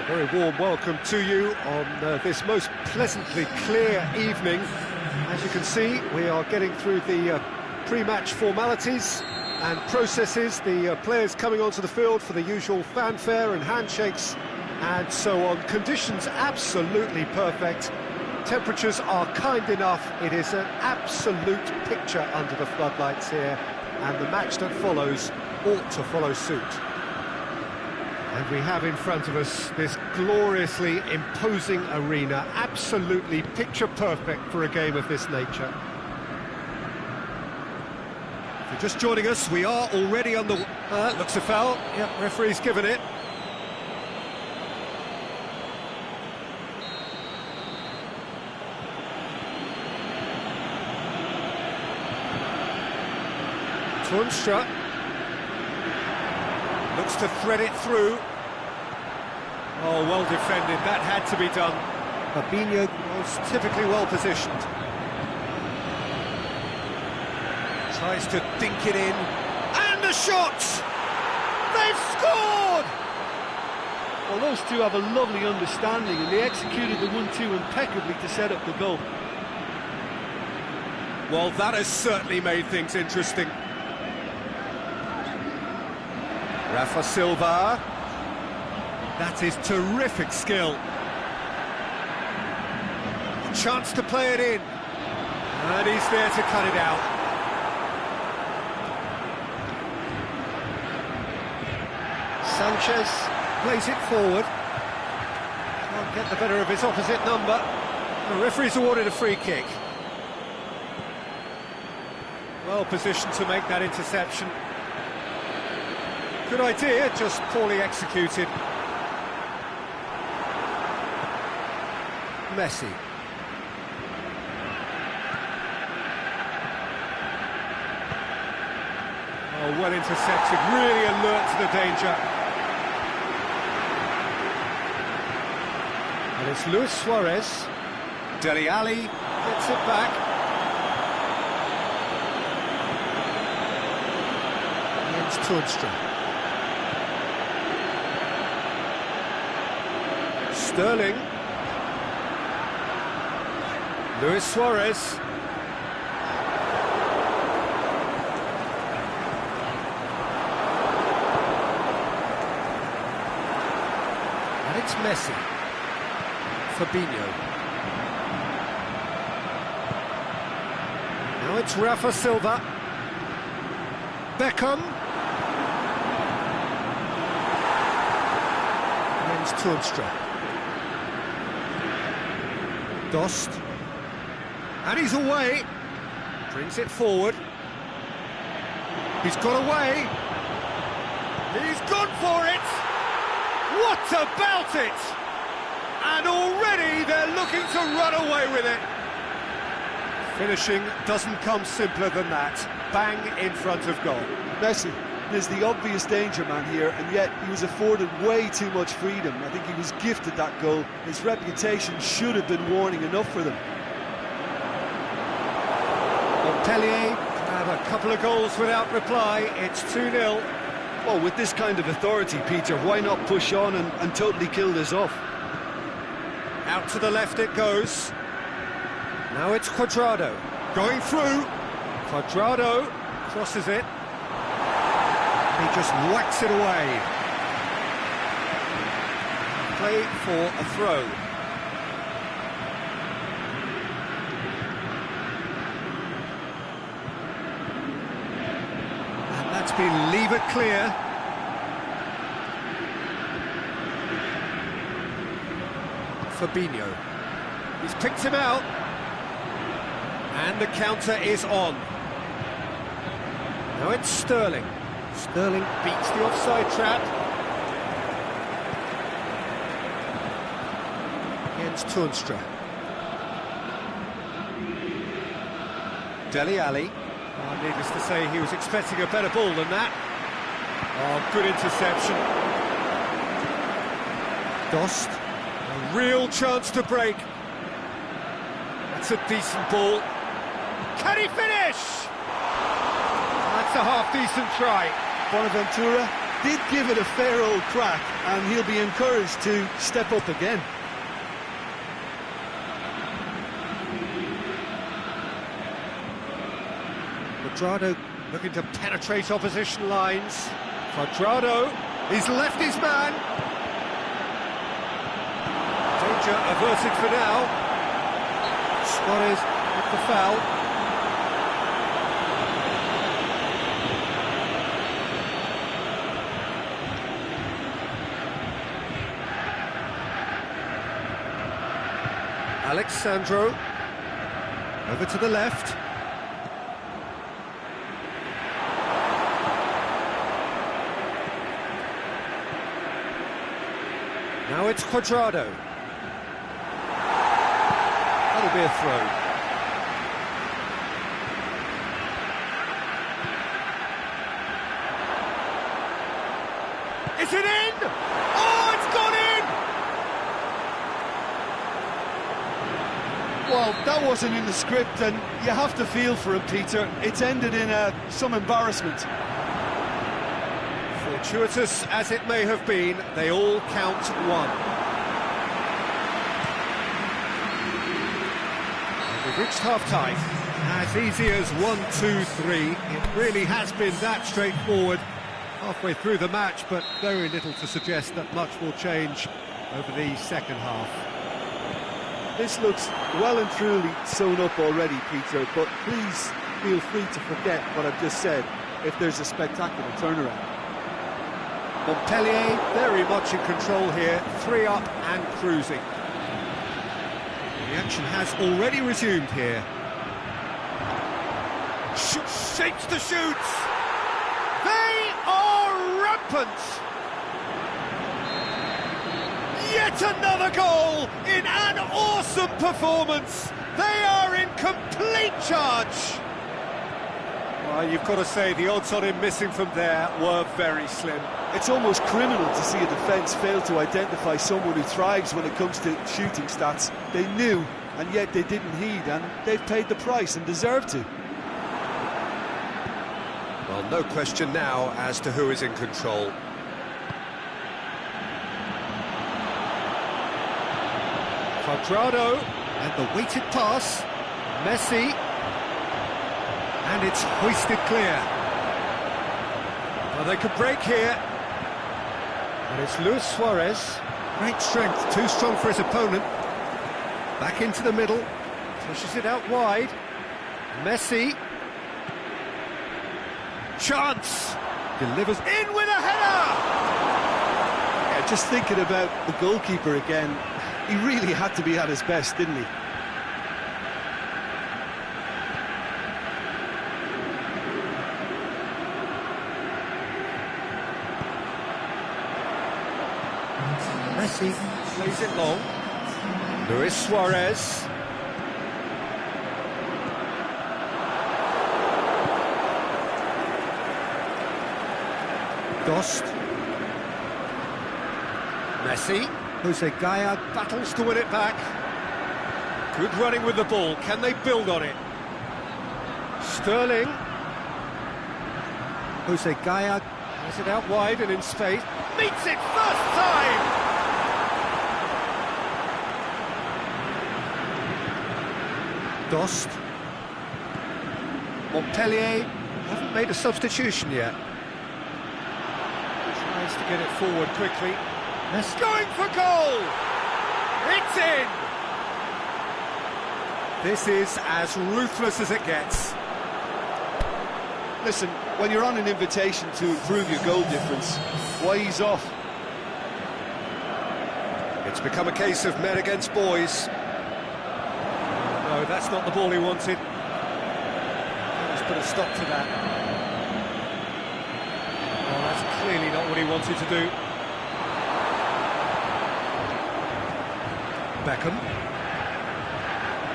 A very warm welcome to you on this most pleasantly clear evening. As you can see, we are getting through the pre-match formalities and processes, the players coming onto the field for the usual fanfare and handshakes and so on. Conditions absolutely perfect. Temperatures are kind enough. It is an absolute picture under the floodlights here, and the match that follows ought to follow suit. And we have in front of us this gloriously imposing arena, absolutely picture perfect for a game of this nature. If you're just joining us, we are already on the... looks a foul. Yep, referee's given it. Tornstra looks to thread it through. Oh, well defended, that had to be done. Fabinho was typically well positioned. Tries to dink it in. And the shot! They've scored! Well, those two have a lovely understanding, and they executed the 1-2 impeccably to set up the goal. Well, that has certainly made things interesting. Rafa Silva. That is terrific skill. Chance to play it in. And he's there to cut it out. Sanchez plays it forward. Can't get the better of his opposite number. The referee's awarded a free kick. Well positioned to make that interception. Good idea, just poorly executed. Messi. Oh, well intercepted, really alert to the danger. And it's Luis Suarez. Dele Alli gets it back. Against Tornstra. Sterling. Luis Suarez. And it's Messi. Fabinho. Now it's Rafa Silva. Beckham. And it's Tornstra. Dost, and he's away, brings it forward, he's got away, he's gone for it, what about it, and already they're looking to run away with it. Finishing doesn't come simpler than that, bang in front of goal. Messi is the obvious danger man here, and yet he was afforded way too much freedom. I think he was gifted that goal. His reputation should have been warning enough for them. Montpellier have a couple of goals without reply. It's 2-0. Well, with this kind of authority, Peter, why not push on and totally kill this off? Out to the left it goes. Now it's Cuadrado. Going through. Cuadrado crosses it. He just whacks it away. Play for a throw. And that's been levered clear. Fabinho. He's picked him out. And the counter is on. Now it's Sterling. Sterling beats the offside trap. Against Tornstra. Dele Alli. Oh, needless to say, he was expecting a better ball than that. Oh, good interception. Dost. A real chance to break. That's a decent ball. Can he finish? That's a half-decent try. Bonaventura did give it a fair old crack, and he'll be encouraged to step up again. Quadrado looking to penetrate opposition lines. Quadrado, he's left his man. Danger averted for now. Suarez with the foul. Alexandro over to the left. Now it's Quadrado. That'll be a throw. Is it in? Oh, it's gone in! Well, that wasn't in the script, and you have to feel for him, Peter. It's ended in some embarrassment. Fortuitous as it may have been, they all count one. And we've reached half-time. As easy as 1, 2, 3. It really has been that straightforward halfway through the match, but very little to suggest that much will change over the second half. This looks well and truly sewn up already, Peter, but please feel free to forget what I've just said if there's a spectacular turnaround. Montpellier very much in control here, 3 up and cruising. The action has already resumed here. Shapes the shoots! They are rampant! Yet another goal in an awesome performance! They are in complete charge! Well, you've got to say the odds on him missing from there were very slim. It's almost criminal to see a defence fail to identify someone who thrives when it comes to shooting stats. They knew, and yet they didn't heed, and they've paid the price and deserve to. Well, no question now as to who is in control. Quadrado, and the weighted pass. Messi, and it's hoisted clear. Well, they could break here. And it's Luis Suarez. Great strength, too strong for his opponent. Back into the middle, pushes it out wide. Messi. Chance! Delivers in with a header! Yeah, just thinking about the goalkeeper again, he really had to be at his best, didn't he? Messi plays it long. Luis Suarez. Dost. Messi. Jose Gaya battles to win it back. Good running with the ball. Can they build on it? Sterling. Jose Gaya has it out wide and in space. Meets it first time! Dost. Montpellier haven't made a substitution yet. Tries to get it forward quickly. Messi going for goal! It's in! This is as ruthless as it gets. Listen, when you're on an invitation to improve your goal difference, why ease off? It's become a case of men against boys. No, that's not the ball he wanted. Let's put a stop to that. Well, that's clearly not what he wanted to do. Beckham.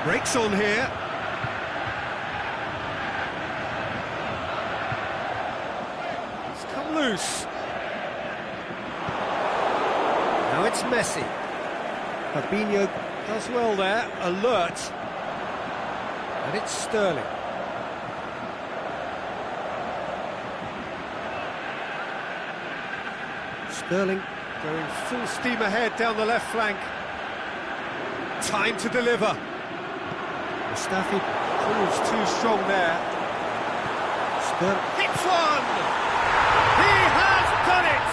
Breaks on here. It's come loose. Now it's Messi. Fabinho does well there, alert. And it's Sterling. Sterling going full steam ahead down the left flank. Time to deliver. Mustafi proves too strong there. Sterling Hits one! He has done it!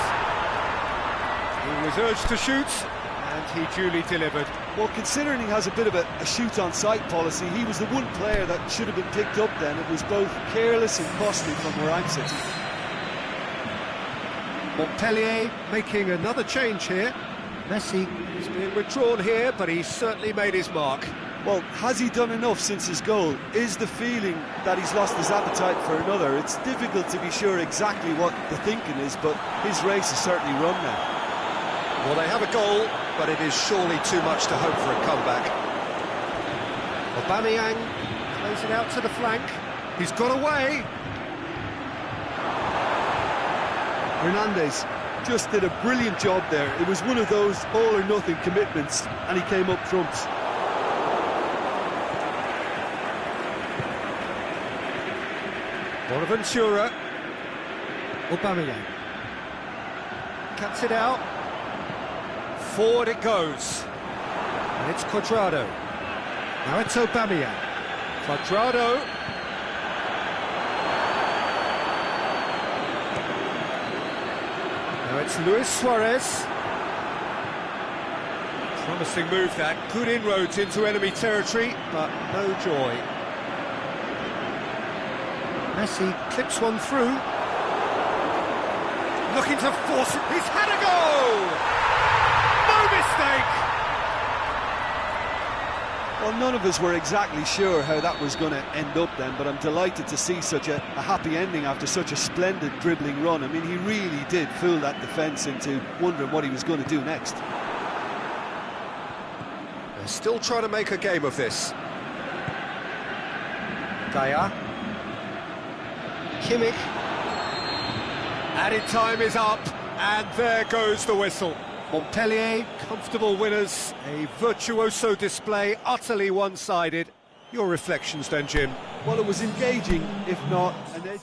He was urged to shoot, and he duly delivered. Well, considering he has a bit of a shoot-on-sight policy, he was the one player that should have been picked up then. It was both careless and costly from where I'm sitting. Montpellier making another change here. Messi is being withdrawn here, but he's certainly made his mark. Well, has he done enough since his goal? Is the feeling that he's lost his appetite for another? It's difficult to be sure exactly what the thinking is, but his race is certainly run now. Well, they have a goal, but it is surely too much to hope for a comeback. Aubameyang plays it out to the flank. He's got away. Hernandez just did a brilliant job there. It was one of those all-or-nothing commitments, and he came up trumps. Bonaventura. Aubameyang cuts it out. Forward it goes. And it's Cuadrado. Now it's Aubameyang. Cuadrado. Now it's Luis Suarez. Promising move that. Good inroads into enemy territory, but no joy. Messi clips one through. Looking to force it. He's had a go! No mistake! Well, none of us were exactly sure how that was going to end up then, but I'm delighted to see such a happy ending after such a splendid dribbling run. I mean, he really did fool that defence into wondering what he was going to do next. They're still trying to make a game of this. Daya. Kimmich. Added time is up, and there goes the whistle. Montpellier, comfortable winners, a virtuoso display, utterly one-sided. Your reflections then, Jim? Well, it was engaging, if not an edge.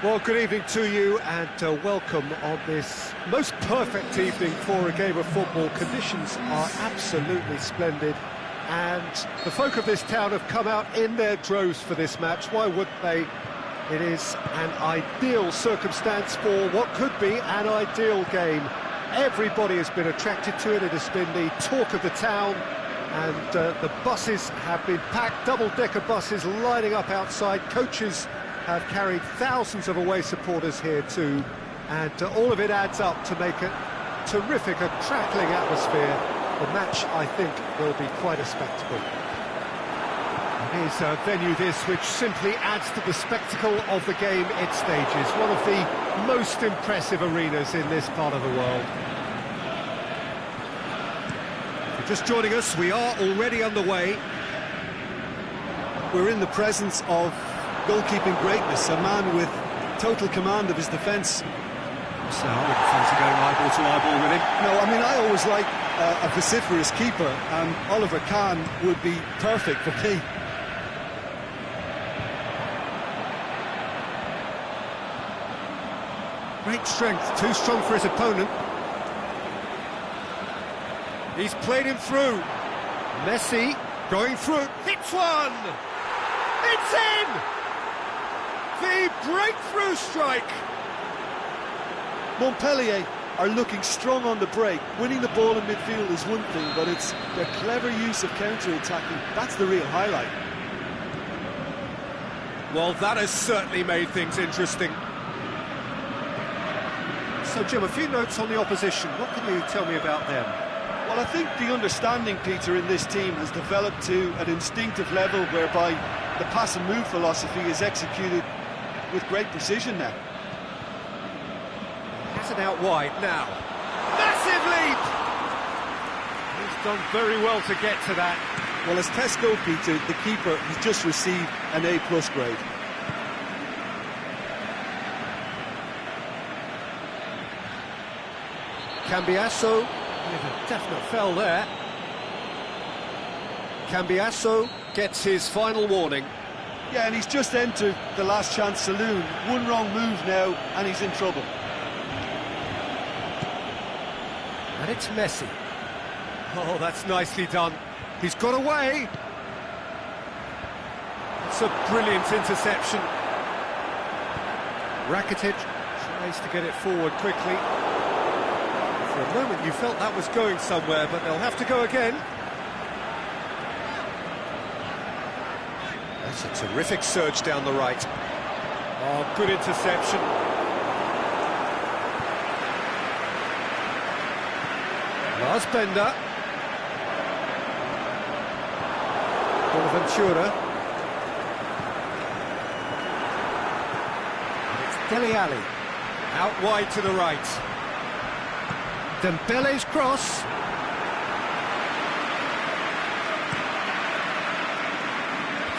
Well, good evening to you and welcome on this most perfect evening for a game of football. Conditions are absolutely splendid and the folk of this town have come out in their droves for this match. Why wouldn't they? It is an ideal circumstance for what could be an ideal game. Everybody has been attracted to it. It has been the talk of the town and the buses have been packed, double-decker buses lining up outside. Coaches have carried thousands of away supporters here too, and all of it adds up to make a terrific, a crackling atmosphere. The match, I think, will be quite a spectacle. It is a venue this which simply adds to the spectacle of the game it stages. One of the most impressive arenas in this part of the world. If you're just joining us, we are already underway. We're in the presence of goalkeeping greatness, a man with total command of his defence. So I wouldn't fancy going eyeball to eyeball with him. No, I mean, I always like a vociferous keeper, and Oliver Kahn would be perfect for me. Great strength, too strong for his opponent. He's played him through. Messi going through. Hits one! It's in! The breakthrough strike! Montpellier are looking strong on the break. Winning the ball in midfield is one thing, but it's their clever use of counter-attacking. That's the real highlight. Well, that has certainly made things interesting. So, Jim, a few notes on the opposition. What can you tell me about them? Well, I think the understanding, Peter, in this team has developed to an instinctive level whereby the pass and move philosophy is executed with great precision now. Has it out wide now. Massive leap! He's done very well to get to that. Well, as tests go, Peter, the keeper has just received an A+ grade. Cambiasso with a definite foul there. Cambiasso gets his final warning. Yeah, and he's just entered the last chance saloon. One wrong move now, and he's in trouble. And it's Messi. Oh, that's nicely done. He's got away. It's a brilliant interception. Rakitic tries to get it forward quickly. For a moment you felt that was going somewhere, but they'll have to go again. That's a terrific surge down the right. Oh, good interception. Lars Bender. Bonaventura. It's Dele Alli. Out wide to the right. Dembele's cross.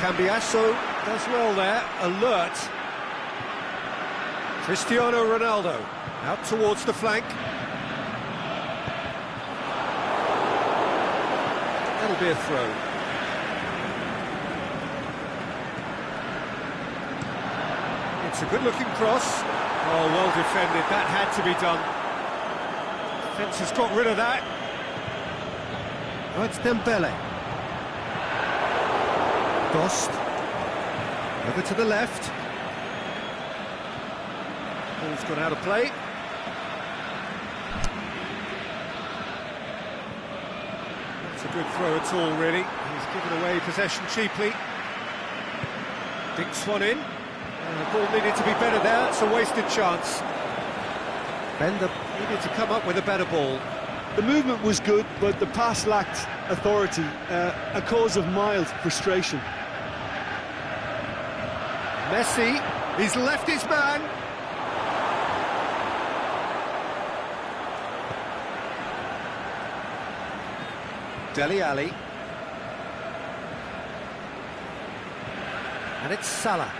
Cambiasso does well there, alert. Cristiano Ronaldo out towards the flank. That'll be a throw. It's a good-looking cross. Oh, well defended, that had to be done. Defence has got rid of that. Oh, it's Dembele. Dost. Over to the left. Ball's gone out of play. That's a good throw at all, really. He's given away possession cheaply. Dinks one in. The ball needed to be better there. It's a wasted chance. Bender needed to come up with a better ball. The movement was good, but the pass lacked authority, a cause of mild frustration. Messi, he's left his man. Dele Alli. And it's Salah.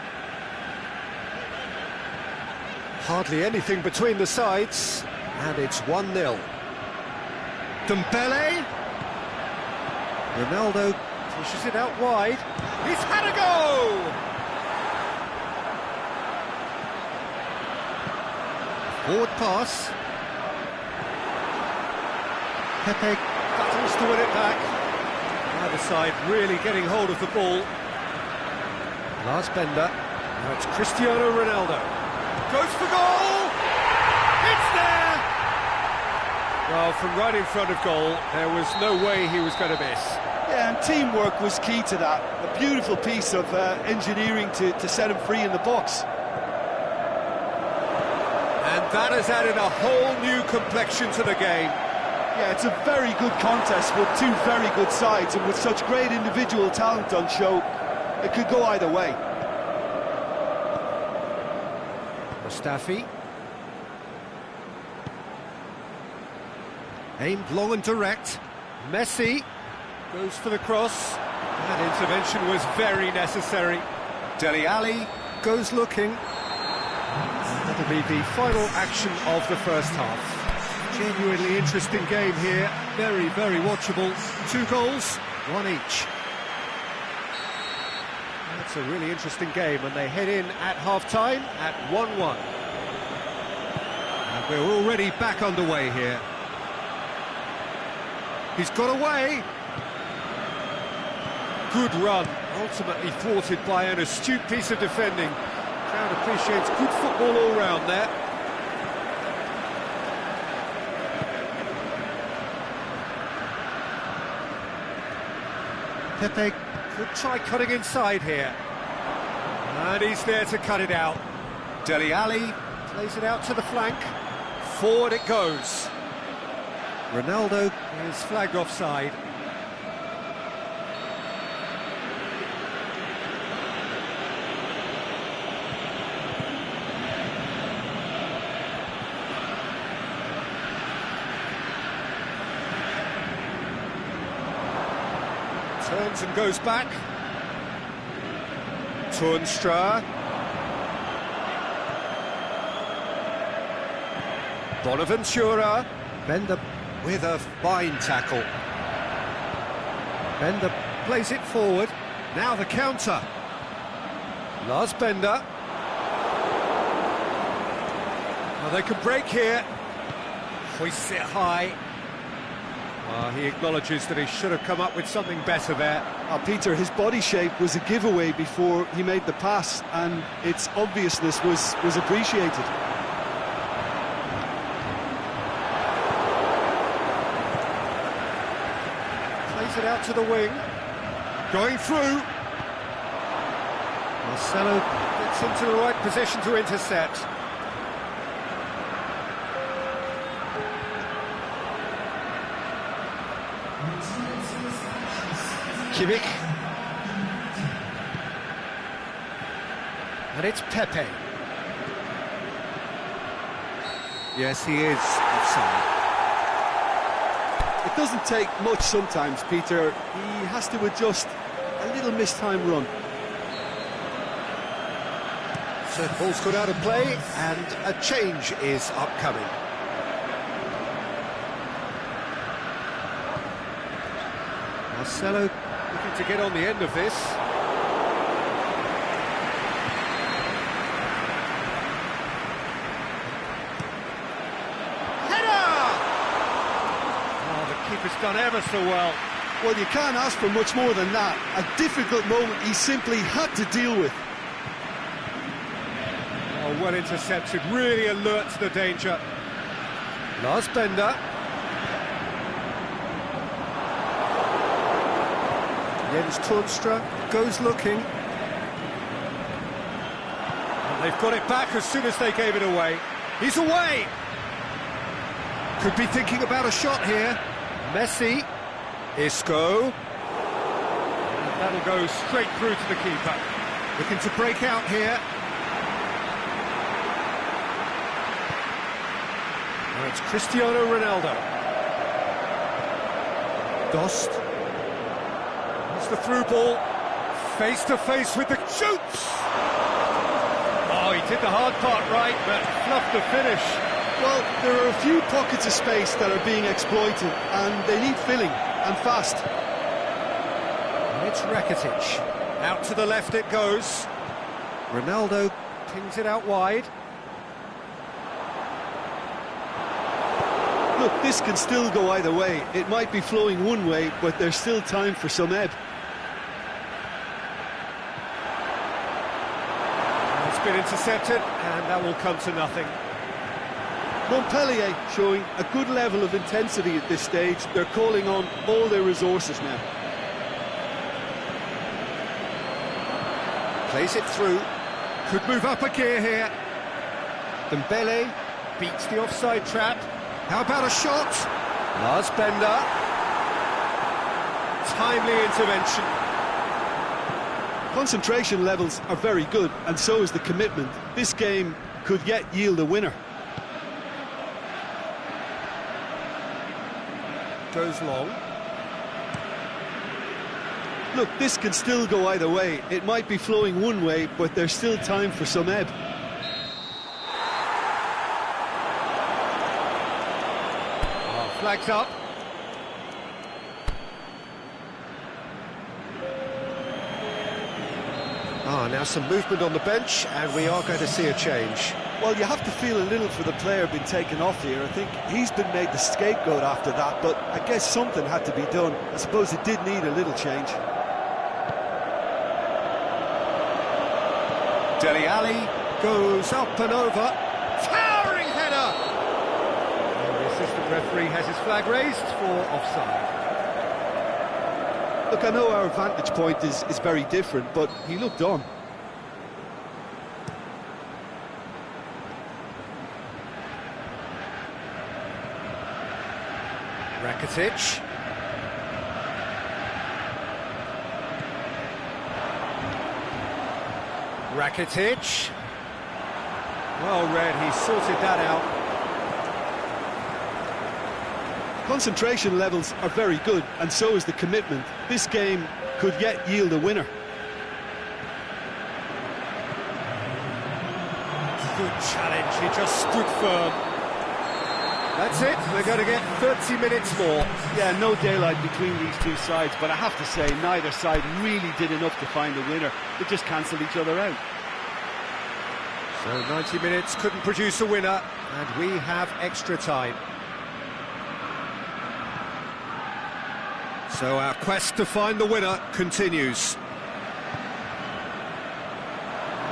Hardly anything between the sides, and it's 1-0. Dembele. Ronaldo pushes it out wide. He's had a go! Forward pass. Pepe battles to win it back. Either side really getting hold of the ball. Last bender. Now it's Cristiano Ronaldo. Goes for goal! It's there! Well, from right in front of goal, there was no way he was going to miss. Yeah, and teamwork was key to that. A beautiful piece of engineering to set him free in the box. And that has added a whole new complexion to the game. Yeah, it's a very good contest with two very good sides, and with such great individual talent on show, it could go either way. Mustafi. Aimed long and direct. Messi goes for the cross. That intervention was very necessary. Dele Alli goes looking. That'll be the final action of the first half. Genuinely interesting game here. Very, very watchable. 2 goals, 1 each. That's a really interesting game, and they head in at half-time at 1-1. And we're already back underway here. He's got away. Good run, ultimately thwarted by an astute piece of defending. Crowd appreciates good football all round there. Pepe could try cutting inside here. And he's there to cut it out. Dele Alli plays it out to the flank. Forward it goes. Ronaldo is flagged offside. Turns and goes back. Toornstra. Bonaventura. Bender with a fine tackle. Bender plays it forward. Now the counter. Lars Bender. Well, they can break here. Hoists it high. He acknowledges that he should have come up with something better there. Peter, his body shape was a giveaway before he made the pass, and its obviousness was appreciated. Plays it out to the wing. Going through. Marcelo gets into the right position to intercept. Kimmich. And it's Pepe. Yes, he is offside. It doesn't take much sometimes, Peter. He has to adjust a little missed-time run. So ball's got out of play, and a change is upcoming. Marcelo looking to get on the end of this. Header! Oh, the keeper's done ever so well. Well, you can't ask for much more than that. A difficult moment he simply had to deal with. Oh, well intercepted, really alert to the danger. Lars Bender. Jens Toornstra goes looking. And they've got it back as soon as they gave it away. He's away! Could be thinking about a shot here. Messi. Isco. And that'll go straight through to the keeper. Looking to break out here. Now it's Cristiano Ronaldo. Dost. The through ball, face to face with the shoots. Oh, he did the hard part right, but fluffed the finish. Well, there are a few pockets of space that are being exploited, and they need filling, and fast. And it's Rakitic. Out to the left it goes. Ronaldo pings it out wide. Look, this can still go either way. It might be flowing one way, but there's still time for some ebb. It's been intercepted, and that will come to nothing. Montpellier showing a good level of intensity at this stage. They're calling on all their resources now. Plays it through. Could move up a gear here. Bello beats the offside trap. How about a shot? Lars Bender. Timely intervention. Concentration levels are very good, and so is the commitment. This game could yet yield a winner. Goes long. Look, this can still go either way. It might be flowing one way, but there's still time for some ebb. Flags up. Now some movement on the bench, and we are going to see a change. Well, you have to feel a little for the player being taken off here. I think he's been made the scapegoat after that, but I guess something had to be done. I suppose it did need a little change. Dele Alli goes up and over. Towering header! And the assistant referee has his flag raised for offside. Look, I know our vantage point is very different, but he looked on. Rakitic. Rakitic. Well read, he sorted that out. Concentration levels are very good, and so is the commitment. This game could yet yield a winner. Good challenge, he just stood firm. That's it, we're going to get 30 minutes more. Yeah, no daylight between these two sides, but I have to say, neither side really did enough to find a winner. They just cancelled each other out. So 90 minutes couldn't produce a winner, and we have extra time. So our quest to find the winner continues.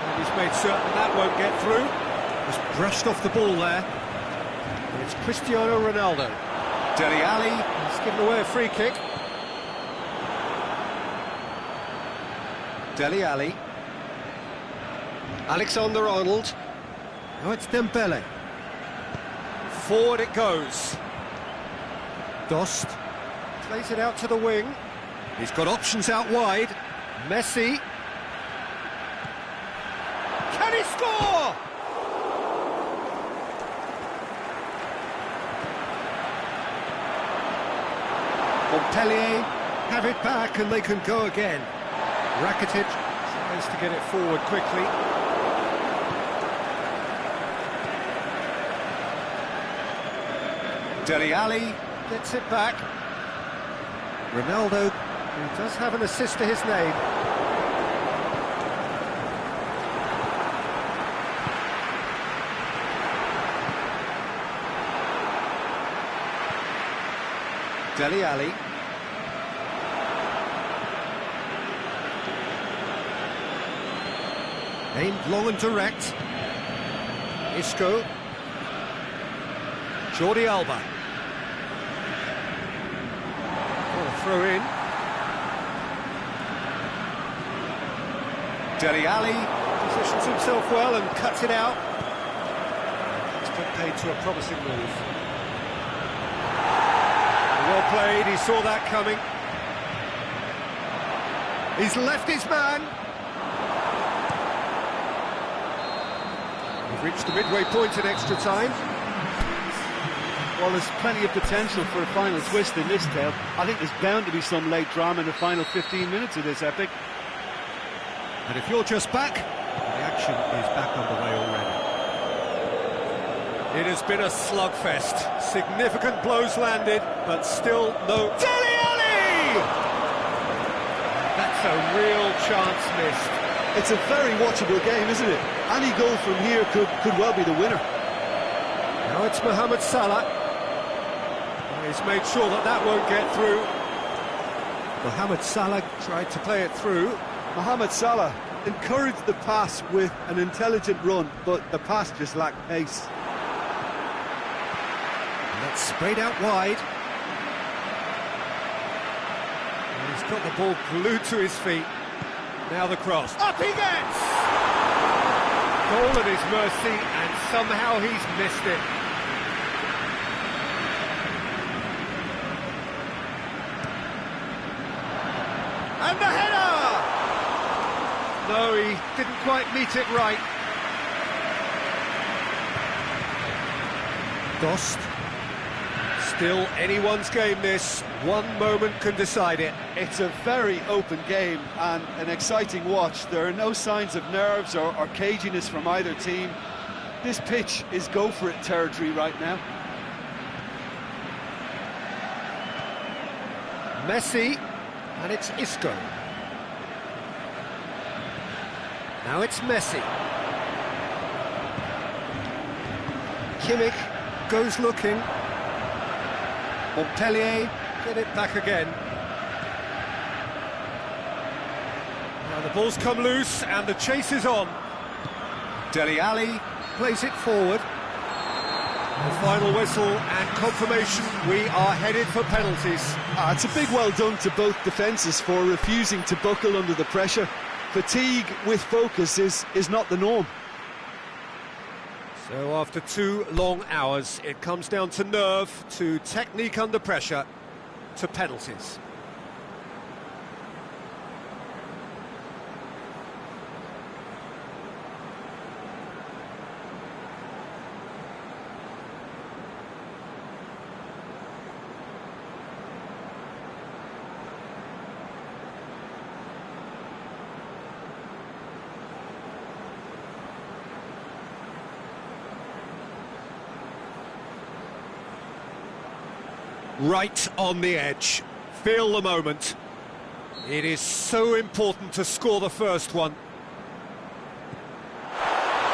And he's made certain that won't get through. Just brushed off the ball there. And it's Cristiano Ronaldo. Dele Alli, he's given away a free kick. Dele Alli. Alexander-Arnold. Now it's Dembele. Forward it goes. Dost. Plays it out to the wing. He's got options out wide. Messi. Can he score? Montpellier have it back and they can go again. Rakitic tries to get it forward quickly. Dele Alli gets it back. Ronaldo, who does have an assist to his name. Dele Alli. Aimed long and direct. Isco. Jordi Alba. Throw in. Dele Alli positions himself well and cuts it out. It's been paid to a promising move. Well played, he saw that coming. He's left his man. We've reached the midway point in extra time. Well, there's plenty of potential for a final twist in this tale. I think there's bound to be some late drama in the final 15 minutes of this epic. And if you're just back, the action is back underway already. It has been a slugfest. Significant blows landed, but still no... Dele Alli! That's a real chance missed. It's a very watchable game, isn't it? Any goal from here could well be the winner. Now it's Mohamed Salah. He's made sure that that won't get through. Mohamed Salah tried to play it through. Mohamed Salah encouraged the pass with an intelligent run, but the pass just lacked pace. And that's sprayed out wide. And he's got the ball glued to his feet. Now the cross. Up he gets! Goal at his mercy, and somehow he's missed it. And the header! No, he didn't quite meet it right. Dost. Still anyone's game, this. One moment can decide it. It's a very open game and an exciting watch. There are no signs of nerves or caginess from either team. This pitch is go-for-it territory right now. Messi, and it's Isco. Now it's Messi. Kimmich goes looking. Montpellier get it back again. Now the ball's come loose and the chase is on. Dele Alli plays it forward. The final whistle and confirmation, we are headed for penalties. It's a big well done to both defences for refusing to buckle under the pressure. Fatigue with focus is not the norm. So after 2 long hours, it comes down to nerve, to technique under pressure, to penalties. Right on the edge. Feel the moment. It is so important to score the first one.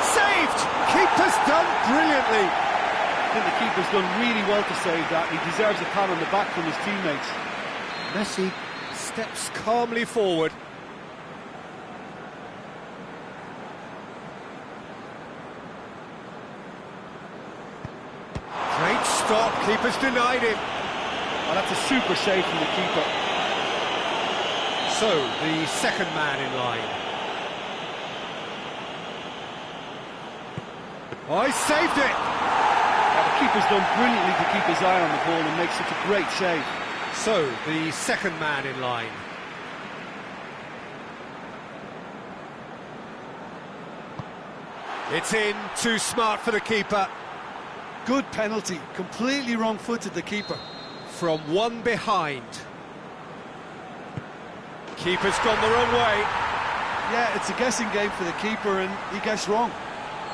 Saved! Keeper's done brilliantly. I think the keeper's done really well to save that. He deserves a pat on the back from his teammates. Messi steps calmly forward. Great stop. Keeper's denied him. Oh, that's a super save from the keeper. So, the second man in line. Oh, he saved it! Yeah, the keeper's done brilliantly to keep his eye on the ball and make such a great save. So, the second man in line. It's in, too smart for the keeper. Good penalty, completely wrong-footed the keeper. From one behind. Keeper's gone the wrong way. Yeah, it's a guessing game for the keeper and he guessed wrong.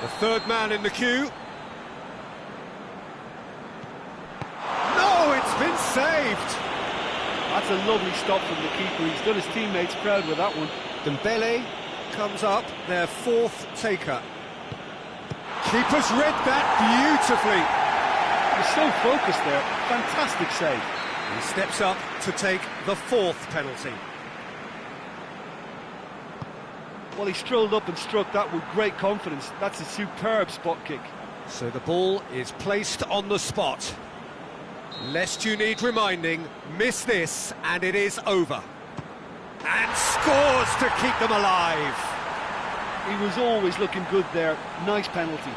The third man in the queue. No, it's been saved. That's a lovely stop from the keeper. He's done his teammates proud with that one. Dembele comes up, their fourth taker. Keeper's read that beautifully. He's so focused there. Fantastic save. He steps up to take the fourth penalty. Well, he strolled up and struck that with great confidence. That's a superb spot kick. So the ball is placed on the spot. Lest you need reminding, miss this and it is over. And scores to keep them alive. He was always looking good there. Nice penalty.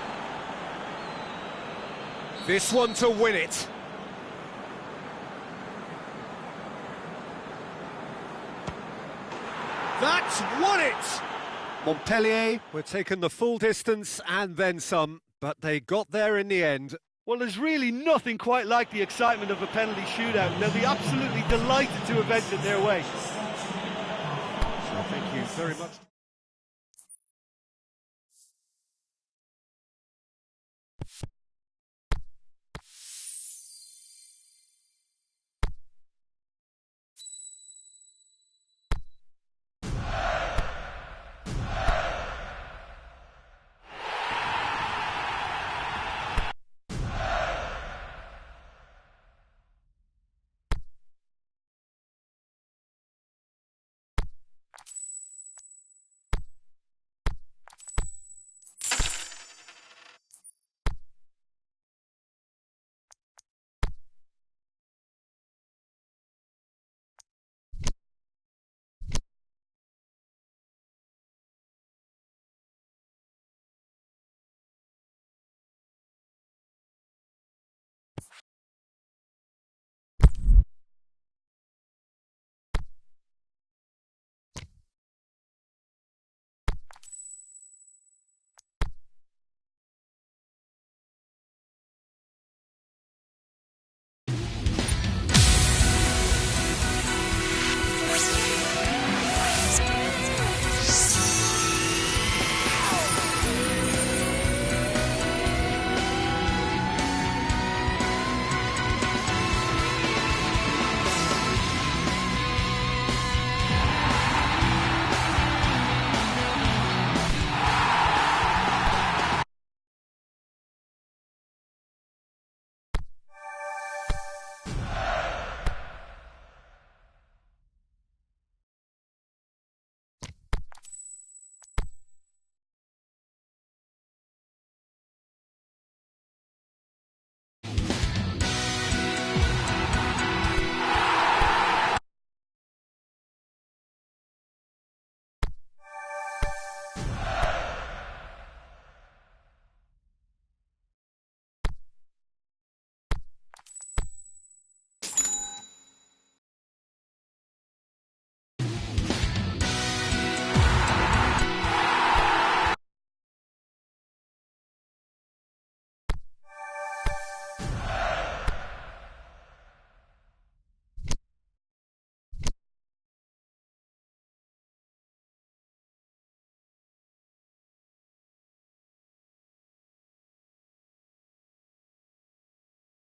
This one to win it. That's won it! Montpellier were taken the full distance and then some, but they got there in the end. Well, there's really nothing quite like the excitement of a penalty shootout. They'll be absolutely delighted to have ended their way. So thank you very much.